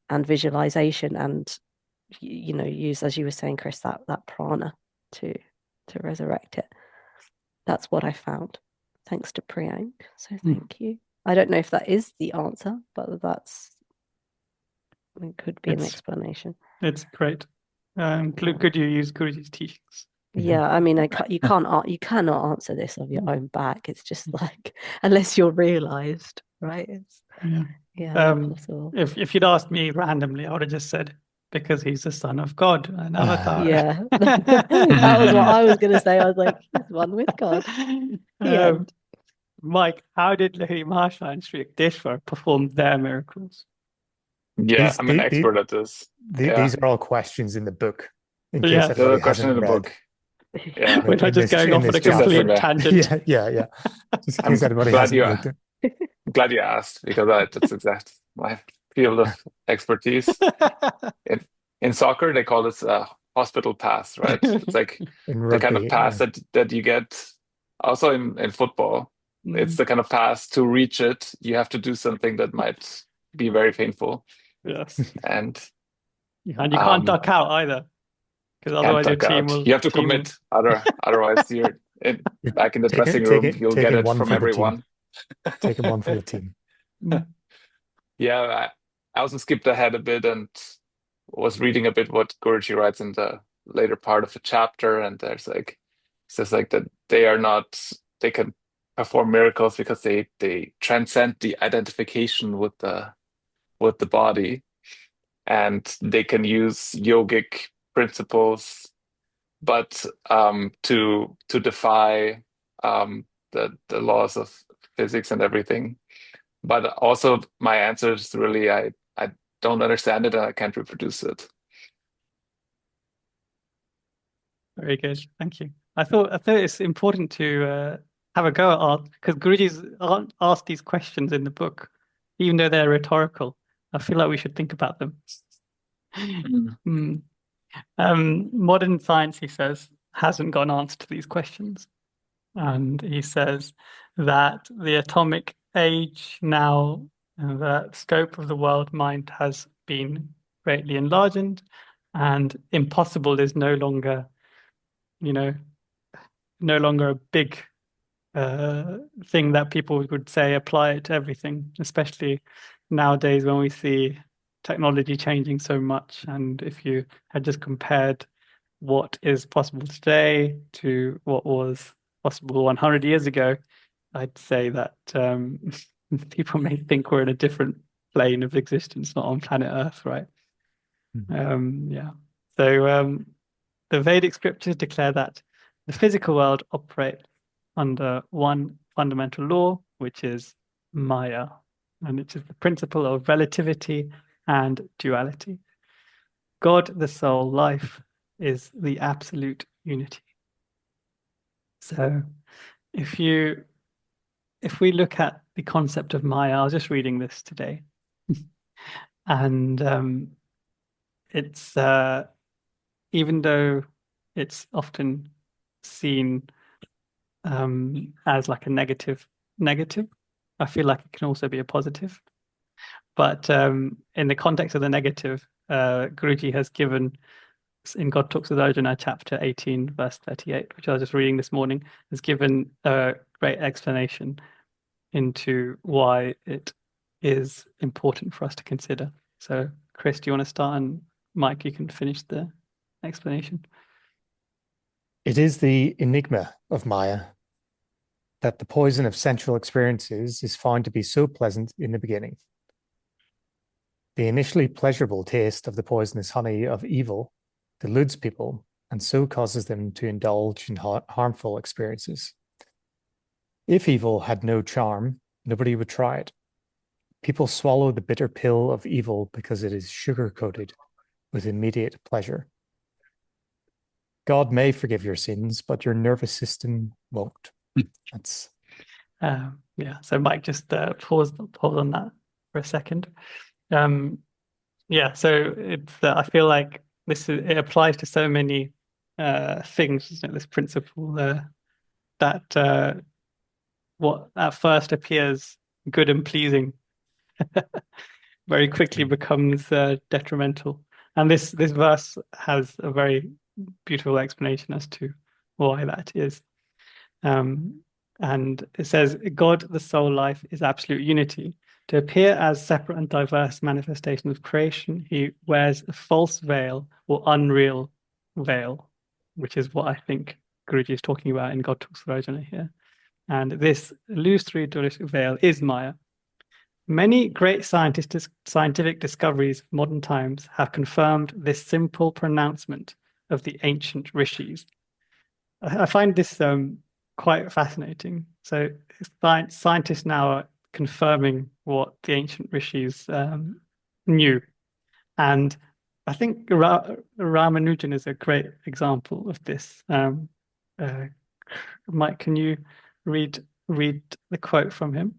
and visualization and, use, as you were saying, Chris, that prana to resurrect it. That's what I found. Thanks to Priyank. So thank you. I don't know if that is the answer, but it could be an explanation. It's great. Could you use Guruji's teachings? Yeah, I mean, you cannot answer this of your own back. It's just like, unless you're realized, right? It's impossible. If you'd asked me randomly, I would have just said, because he's the son of God, an avatar. Yeah, that was what I was going to say. I was like, he's one with God. Mike, how did Lahiri Mahasaya and Sri Yukteswar perform their miracles? Yeah, I'm an expert at this. These are all questions in the book. In case there's a question in the book. Yeah, we're not just going off on a complete tangent. Yeah. Just in I'm case anybody hasn't looked at it. Glad you asked, because that's exactly my field of expertise. In soccer, they call this a hospital pass, right? It's like the kind of pass that you get. Also in football, it's the kind of pass. To reach it, you have to do something that might be very painful. Yes, and you can't duck out either, because otherwise your team will. You have to commit. Otherwise, you're back in the dressing room. You'll get it from everyone. Taking one for the team. Yeah, I also skipped ahead a bit and was reading a bit what Guruji writes in the later part of the chapter, and it says that they can perform miracles because they transcend the identification with the body, and they can use yogic principles, but to defy the laws of physics and everything. But also my answer is really I don't understand it and I can't reproduce it. Very good, thank you. I thought it's important to have a go at art, because Guruji's asked these questions in the book, even though they're rhetorical. I feel like we should think about them. Modern science, he says, hasn't got an answer to these questions. And he says that the atomic age now, the scope of the world mind has been greatly enlarged, and impossible is no longer, no longer a big thing that people would say apply it to everything, especially nowadays when we see technology changing so much. And if you had just compared what is possible today to what was possible 100 years ago, I'd say that people may think we're in a different plane of existence, not on planet Earth, right? Yeah. So the Vedic scriptures declare that the physical world operates under one fundamental law, which is Maya, and it is the principle of relativity and duality. God, the soul, life is the absolute unity. So if we look at the concept of Maya, I was just reading this today, and it's even though it's often seen as like a negative, I feel like it can also be a positive. But in the context of the negative, Guruji has given in God Talks with Arjuna, chapter 18, verse 38, which I was just reading this morning, has given a great explanation into why it is important for us to consider. So, Chris, do you want to start? And Mike, you can finish the explanation. It is the enigma of Maya that the poison of sensual experiences is found to be so pleasant in the beginning. The initially pleasurable taste of the poisonous honey of evil deludes people and so causes them to indulge in harmful experiences. If evil had no charm, nobody would try it. People swallow the bitter pill of evil because it is sugar-coated with immediate pleasure. God may forgive your sins, but your nervous system won't. That's yeah. So Mike, just pause on that for a second. Yeah. So it's I feel like it applies to so many things, isn't it? This principle that what at first appears good and pleasing very quickly becomes detrimental. And this verse has a very beautiful explanation as to why that is. And it says, God, the soul life, is absolute unity. To appear as separate and diverse manifestations of creation, he wears a false veil or unreal veil, which is what I think Guruji is talking about in God Talks with Arjuna here. And this illusory dualistic veil is Maya. Many great scientific discoveries of modern times have confirmed this simple pronouncement of the ancient rishis. I find this quite fascinating. So scientists now are confirming what the ancient rishis knew. And I think Ramanujan is a great example of this. Mike, can you read the quote from him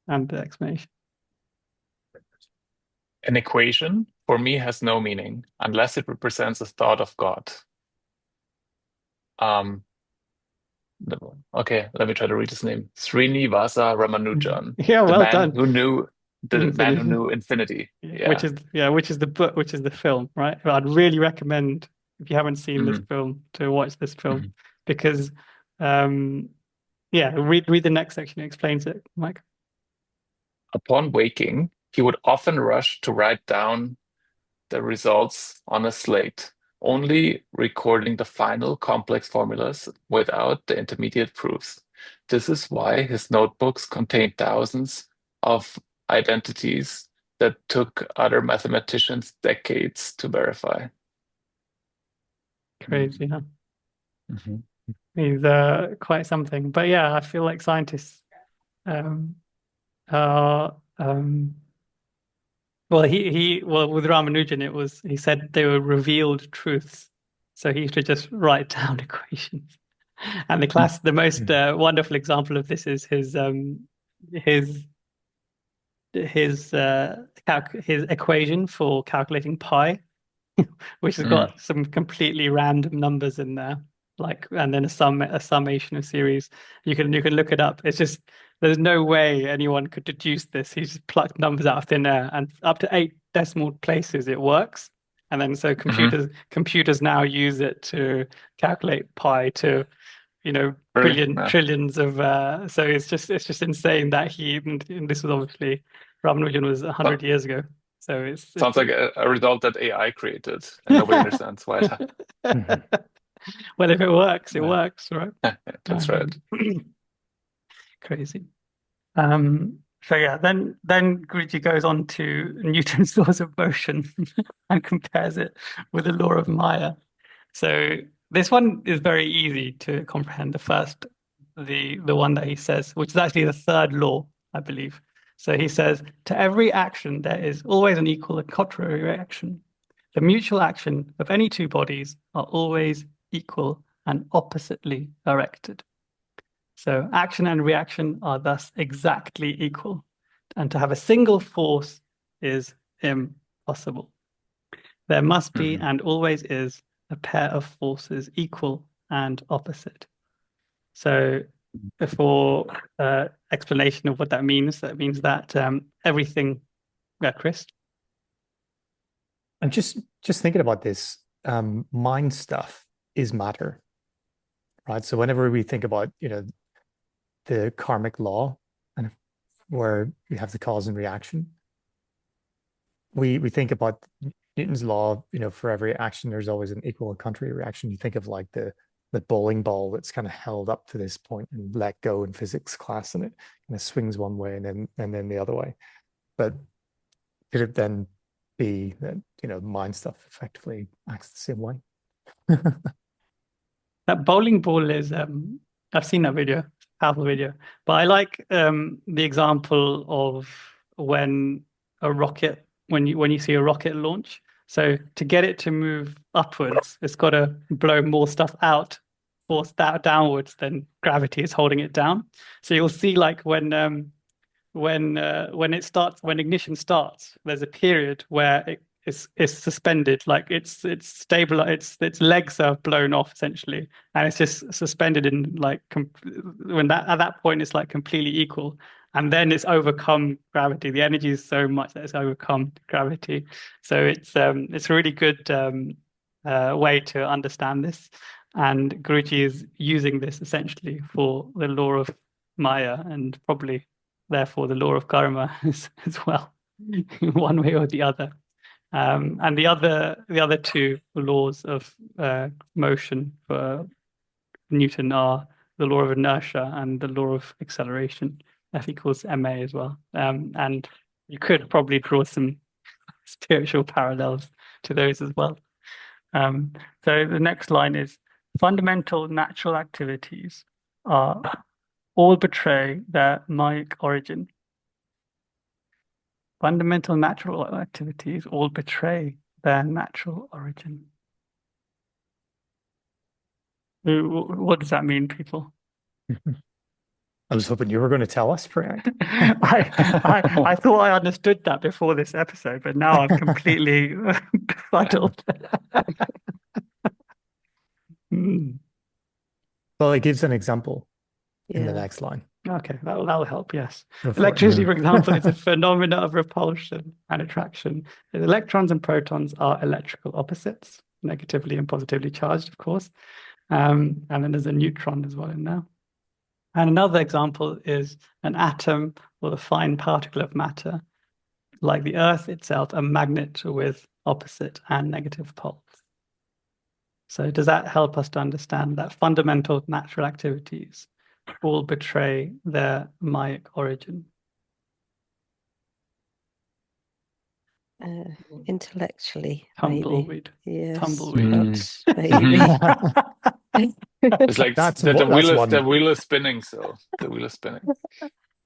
and the explanation? An equation, for me, has no meaning unless it represents a thought of God. Okay, let me try to read his name. Srinivasa Ramanujan. Yeah, well done. The man who knew infinity. Yeah. Which is the book, which is the film, right? I'd really recommend, if you haven't seen this film, to watch this film because read the next section. It explains it, Mike. Upon waking, he would often rush to write down the results on a slate, only recording the final complex formulas without the intermediate proofs. This is why his notebooks contain thousands of identities that took other mathematicians decades to verify. Crazy, huh? Mm-hmm. He's quite something. But yeah, I feel like scientists are well, with Ramanujan, he said they were revealed truths, so he used to just write down equations. And the most wonderful example of this is his equation for calculating pi, which has got some completely random numbers in there. and then a summation of series. You can look it up. It's just there's no way anyone could deduce this. He just plucked numbers out of thin air, and up to 8 decimal places it works. And then so computers now use it to calculate pi to Really? Yeah. trillions of so it's just insane that and this was obviously Ramanujan was 100 years ago. So it's Sounds like a result that AI created, and nobody understands why it happened. Well, if it works, it works, right? That's right. Crazy. So yeah, then Guruji goes on to Newton's laws of motion and compares it with the law of Maya. So this one is very easy to comprehend. The one that he says, which is actually the third law, I believe. So he says, to every action there is always an equal and contrary reaction. The mutual action of any two bodies are always equal and oppositely directed. So action and reaction are thus exactly equal, and to have a single force is impossible. There must be and always is a pair of forces equal and opposite. So for explanation of what that means that everything, Chris? I'm just thinking about this. Mind stuff is matter, right? So whenever we think about, the karmic law and where we have the cause and reaction, we think about Newton's law, for every action, there's always an equal and contrary reaction. You think of like the bowling ball that's kind of held up to this point and let go in physics class, and it kind of swings one way and then the other way. But could it then be that, mind stuff effectively acts the same way? That bowling ball is I've seen that video, powerful video. But I like the example of when you see a rocket launch. So to get it to move upwards, it's got to blow more stuff out, force that downwards than gravity is holding it down. So you'll see like when ignition starts, there's a period where it's suspended, like it's stable, its legs are blown off essentially, and it's just suspended in like at that point it's like completely equal, and then it's overcome gravity. The energy is so much that it's overcome gravity. So it's a really good way to understand this, and Guruji is using this essentially for the law of Maya and probably therefore the law of karma as well, one way or the other. And the other two laws of motion for Newton are the law of inertia and the law of acceleration, F equals ma as well. And you could probably draw some spiritual parallels to those as well. So the next line is, fundamental natural activities all betray their Maic origin. Fundamental natural activities all betray their natural origin. What does that mean, people? I was hoping you were going to tell us, Priyank. I thought I understood that before this episode, but now I'm completely befuddled. Well, it gives an example in the next line. Okay, that'll help, yes. Electricity, for example, is a phenomena of repulsion and attraction. Electrons and protons are electrical opposites, negatively and positively charged, of course. And then there's a neutron as well in there. And another example is an atom or the fine particle of matter, like the Earth itself, a magnet with opposite and negative poles. So does that help us to understand that fundamental natural activities all betray their Maic origin? Intellectually, Tumbleweed. maybe. Yes, Tumbleweed. maybe. It's like the wheel is spinning, so the wheel is spinning.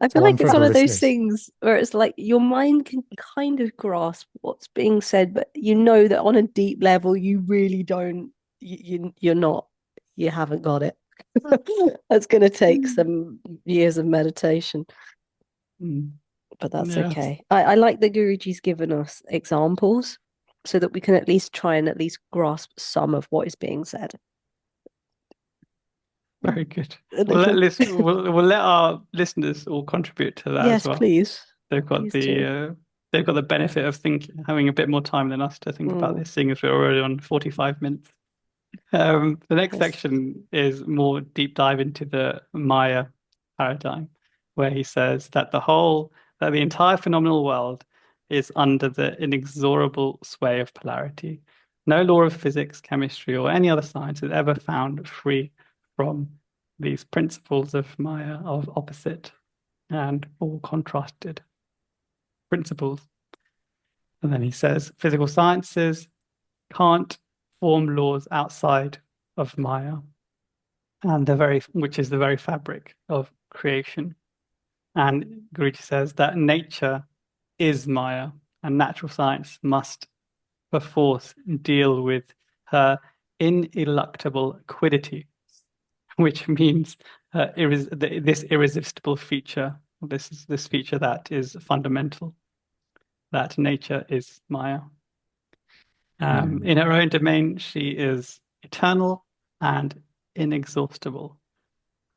I feel like it's one of those things where it's like your mind can kind of grasp what's being said, but you know that on a deep level you really don't. You haven't got it. That's going to take some years of meditation. But that's okay. I like that Guruji's given us examples so that we can at least try and grasp some of what is being said. Very good. And We'll let again- we'll let our listeners all contribute to that as Yes, well. please. They've got Please do. they've got the benefit of having a bit more time than us to think about Mm. this, seeing as we're already on 45 minutes. The next Yes. section is more deep dive into the Maya paradigm, where he says that the entire phenomenal world is under the inexorable sway of polarity. No law of physics, chemistry, or any other science is ever found free from these principles of Maya, of opposite and all contrasted principles. And then he says physical sciences can't form laws outside of Maya, and which is the very fabric of creation. And Guruji says that nature is Maya, and natural science must perforce deal with her ineluctable quiddity, which means this irresistible feature, this feature that is fundamental, that nature is Maya. In her own domain, she is eternal and inexhaustible,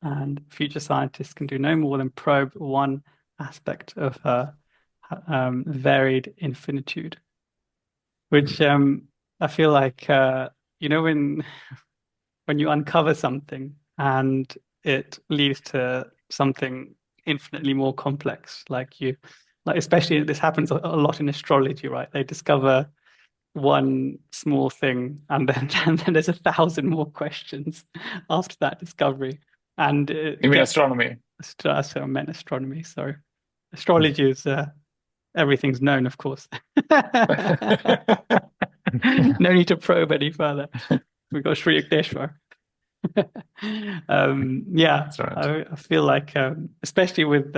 and future scientists can do no more than probe one aspect of her varied infinitude, which I feel like when you uncover something and it leads to something infinitely more complex, like especially this happens a lot in astrology, right? They discover one small thing and then and then there's 1,000 more questions after that discovery. And You mean astronomy? So I meant astronomy, sorry. Astrology is everything's known, of course. No need to probe any further. We've got Sri Yukteswar. Yeah, That's right. I feel like especially with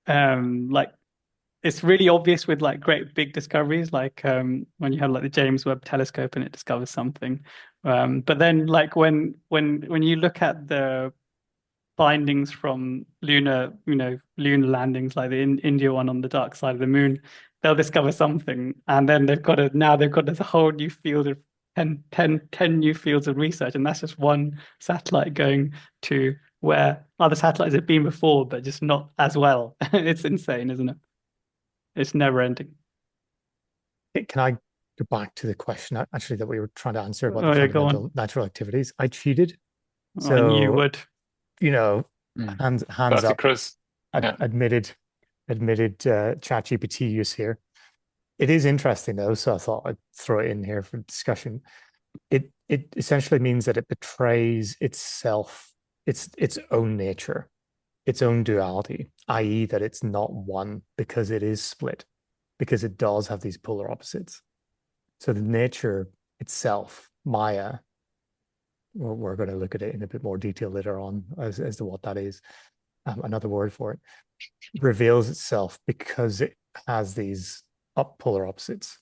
like it's really obvious with like great big discoveries, like when you have like the James Webb Telescope and it discovers something. But then like when you look at the findings from lunar landings, like the India one on the dark side of the moon, they'll discover something, and then they've got this whole new field of 10 new fields of research, and that's just one satellite going to where other satellites have been before, but just not as well. It's insane, isn't it? It's never ending. Can I go back to the question actually that we were trying to answer about Oh, the yeah, go fundamental on. natural activities? I cheated. Oh, I knew you So, would. hands Classic up, Chris. Yeah. admitted ChatGPT use here. It is interesting though, so I thought I'd throw it in here for discussion. It essentially means that it betrays itself, its own nature, its own duality, i.e., that it's not one because it is split, because it does have these polar opposites. So the nature itself, Maya, we're going to look at it in a bit more detail later on as to what that is. Another word for it, reveals itself because it has these polar opposites.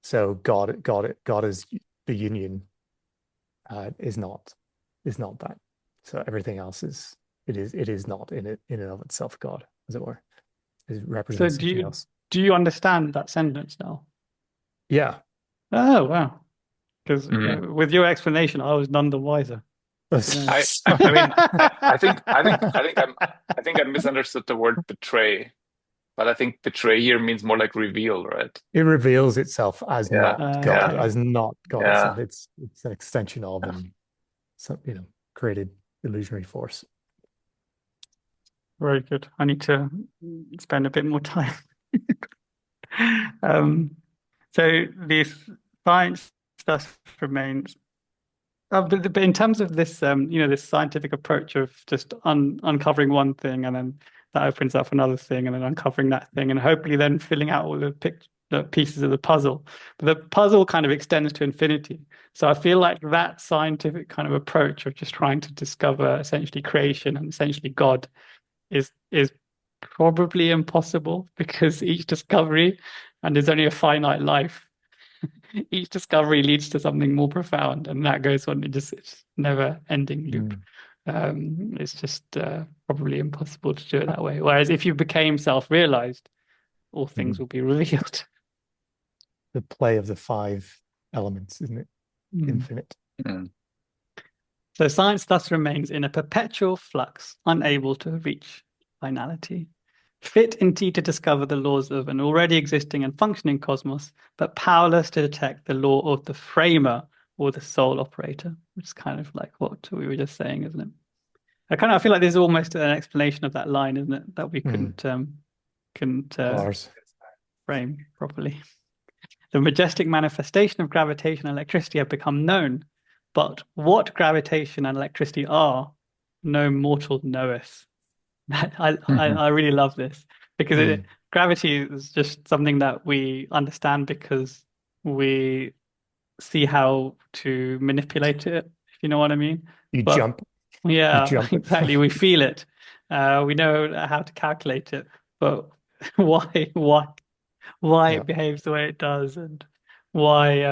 So God is the union, is not that. So everything else is not in and of itself God, as it were. It So represents something else. do you understand that sentence now? Yeah. Oh, wow. Because with your explanation, I was none the wiser. I mean, I think I misunderstood the word betray, but I think betray here means more like reveal, right? It reveals itself as Yeah. not God, Okay. as not God Yeah. itself. It's an extension of and some created illusionary force. Very good. I need to spend a bit more time. So this science stuff remains. But in terms of this, this scientific approach of just uncovering one thing and then that opens up another thing and then uncovering that thing and hopefully then filling out all the pieces of the puzzle. But the puzzle kind of extends to infinity. So I feel like that scientific kind of approach of just trying to discover essentially creation and essentially God is probably impossible because each discovery, and there's only a finite life, each discovery leads to something more profound, and that goes on. It's never ending loop. It's just probably impossible to do it that way. Whereas if you became self-realized, all things will be revealed. The play of the five elements, isn't it? Infinite. So science thus remains in a perpetual flux, unable to reach finality. Fit indeed to discover the laws of an already existing and functioning cosmos, but powerless to detect the law of the framer or the sole operator, which is kind of like what we were just saying, isn't it? I feel like this is almost an explanation of that line, isn't it? That we couldn't frame properly. The majestic manifestation of gravitation and electricity have become known, but what gravitation and electricity are, no mortal knoweth. I really love this because gravity is just something that we understand because we see how to manipulate it, if you know what I mean. You But jump. yeah, jump it. exactly. We feel it. We know how to calculate it, but why Yeah. it behaves the way it does, and why,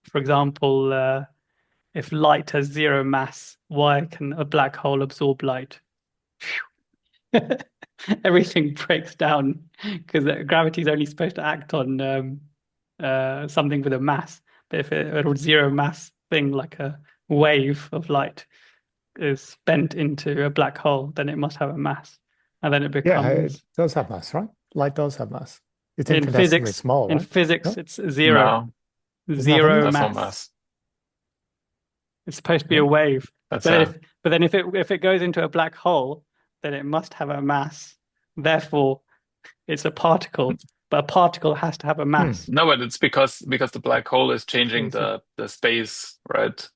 for example, if light has zero mass, why can a black hole absorb light? Everything breaks down because gravity is only supposed to act on something with a mass. But if a zero mass thing, like a wave of light, is spent into a black hole, then it must have a mass, and then it Yeah, it becomes does have mass, right? Light does have mass. It's in infinitesimally physics. small, In right? physics, No? it's zero, No, Doesn't have any? zero that's no mass. mass. It's supposed to be Yeah. a wave. That's But then if it goes into a black hole, then it must have a mass. Therefore, it's a particle. But a particle has to have a mass. no, but it's because the black hole is changing Crazy. the space, right?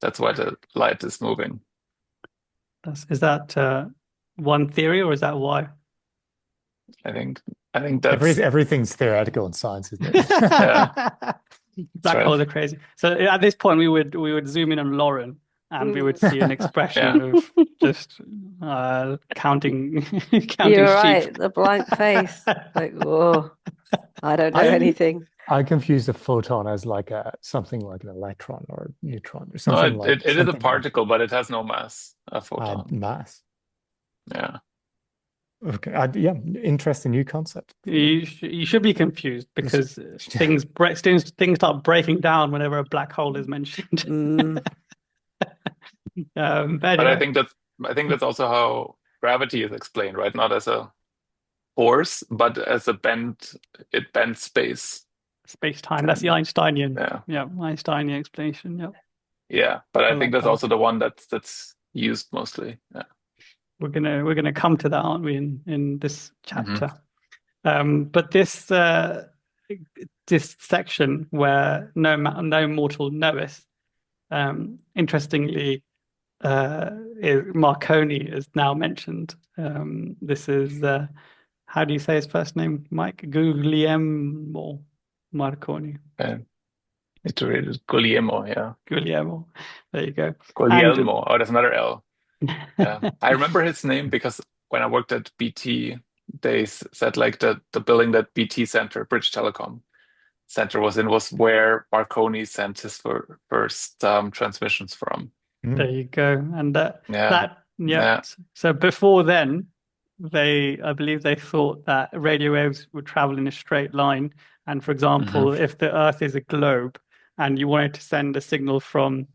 That's why the light is moving. Is that one theory, or is that why? I think that's Everything's theoretical in science, isn't it? Yeah. Black right. holes are crazy. So at this point, we would zoom in on Lauren, and we would see an expression Yeah. of just counting You're sheep. right, the blank face. Like, whoa, I don't know anything. I confuse a photon as like something like an electron or a neutron or No, something like it is a something like particle, but it has no mass, a photon. mass. Yeah. Okay. Yeah, interesting new concept. You should be confused because things start breaking down whenever a black hole is mentioned. But But anyway, I think that's also how gravity is explained, right? Not as a force, but as it bends space. space-time. That's the Einsteinian. Yeah. Einsteinian explanation. Yeah. Yeah, but I think like that's that. also the one that's used mostly. Yeah. We're gonna come to that, aren't we, in this chapter? But this section where no mortal knoweth, interestingly, Marconi is now mentioned. This is how do you say his first name, Mike? Guglielmo Marconi. It's related Guglielmo, yeah. Guglielmo. There you go. Guglielmo. Oh, there's another L. Yeah. I remember his name because when I worked at BT, they said like the building that BT Center, British Telecom Center was in, was where Marconi sent his first transmissions from. There you go. And Yeah. So before then, I believe they thought that radio waves would travel in a straight line. And for example, if the Earth is a globe and you wanted to send a signal from,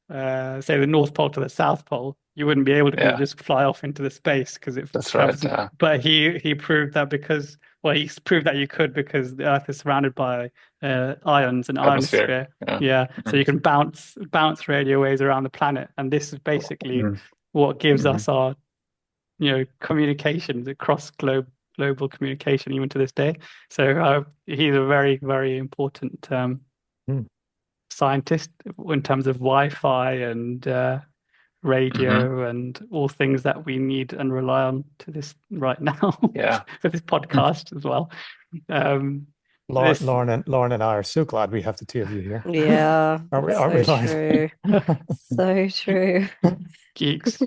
say, the North Pole to the South Pole, you wouldn't be able to just fly off into the space because it travels. Right. Yeah. But he proved that he proved that you could because the Earth is surrounded by ions and ionosphere. Yeah. So you can bounce radio waves around the planet, and this is basically what gives us our communications across global communication even to this day. So he's a very, very important scientist in terms of Wi-Fi and radio and all things that we need and rely on to this right now. Yeah. For this podcast as well. Lauren and I are so glad we have the two of you here. Yeah, aren't we, so Lauren? true. So true. Geeks.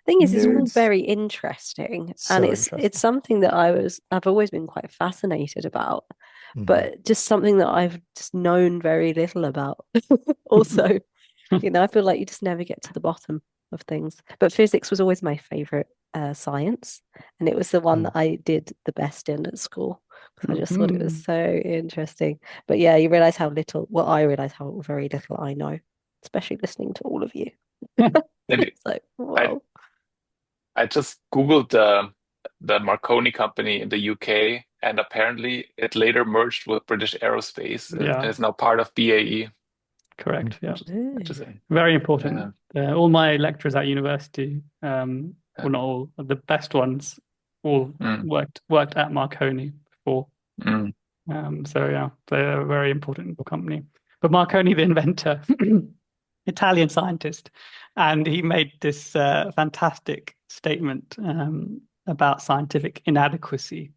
Thing is, it's all very interesting, and it's something that I've always been quite fascinated about, but just something that I've just known very little about. Also, I feel like you just never get to the bottom of things. But physics was always my favorite science, and it was the one that I did the best in at school because I just thought it was so interesting. But yeah, you realize how little. Well, I realize how very little I know. especially listening to all of you. Maybe It's like, whoa. I just Googled the Marconi company in the UK, and apparently it later merged with British Aerospace and Yeah. is now part of BAE. Correct. Yeah. Interesting. Very important. All my lecturers at university, well, not all, the best ones, all worked at Marconi before. So yeah, they're a very important company. But Marconi, the inventor, Italian scientist, and he made this fantastic statement about scientific inadequacy.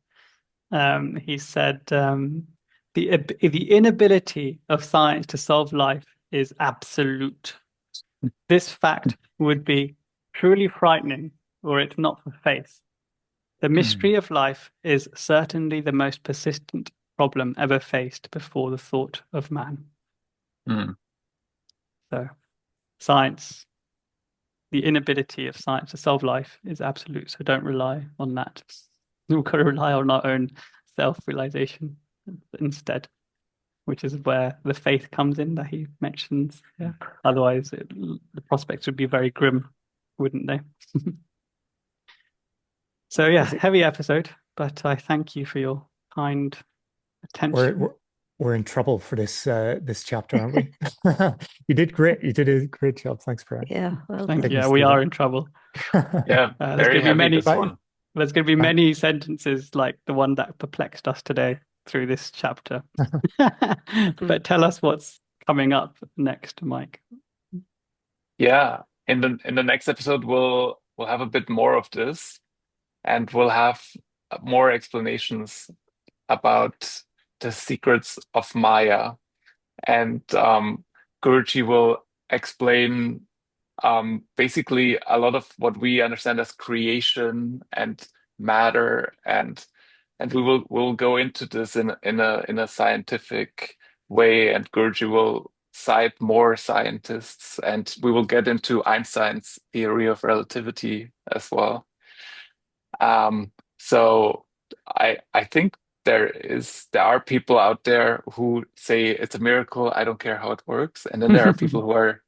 He said the inability of science to solve life is absolute. This fact would be truly frightening were it not for faith. The mystery of life is certainly the most persistent problem ever faced before the thought of man. So, science, the inability of science to solve life is absolute. So don't rely on that. We've got to rely on our own self-realization instead, which is where the faith comes in that he mentions. Yeah. Otherwise, the prospects would be very grim, wouldn't they? So yeah, heavy episode, but I thank you for your kind attention. We're in trouble for this chapter, aren't we? You did great. You did a great job. Thanks, Brian. Yeah, well Thank you. Yeah, we are in trouble. Yeah, very heavy this one. There's going to be many sentences like the one that perplexed us today through this chapter. But tell us what's coming up next, Mike. Yeah, in the next episode we'll have a bit more of this, and we'll have more explanations about the secrets of Maya, and Guruji will explain basically a lot of what we understand as creation and matter, and we'll go into this in a scientific way, and Guruji will cite more scientists, and we will get into Einstein's theory of relativity as well. So I think there are people out there who say it's a miracle, I don't care how it works, and then there are people who are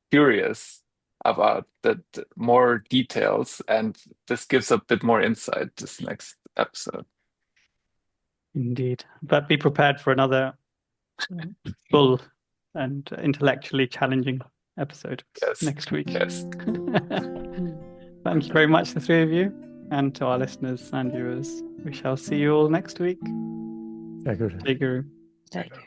curious about the more details, and this gives a bit more insight this next episode. Indeed, but be prepared for another full and intellectually challenging episode next week. Yes. Thank you very much, the three of you, and to our listeners and viewers. We shall see you all next week. Jai Guru. Jai Guru. Jai Guru.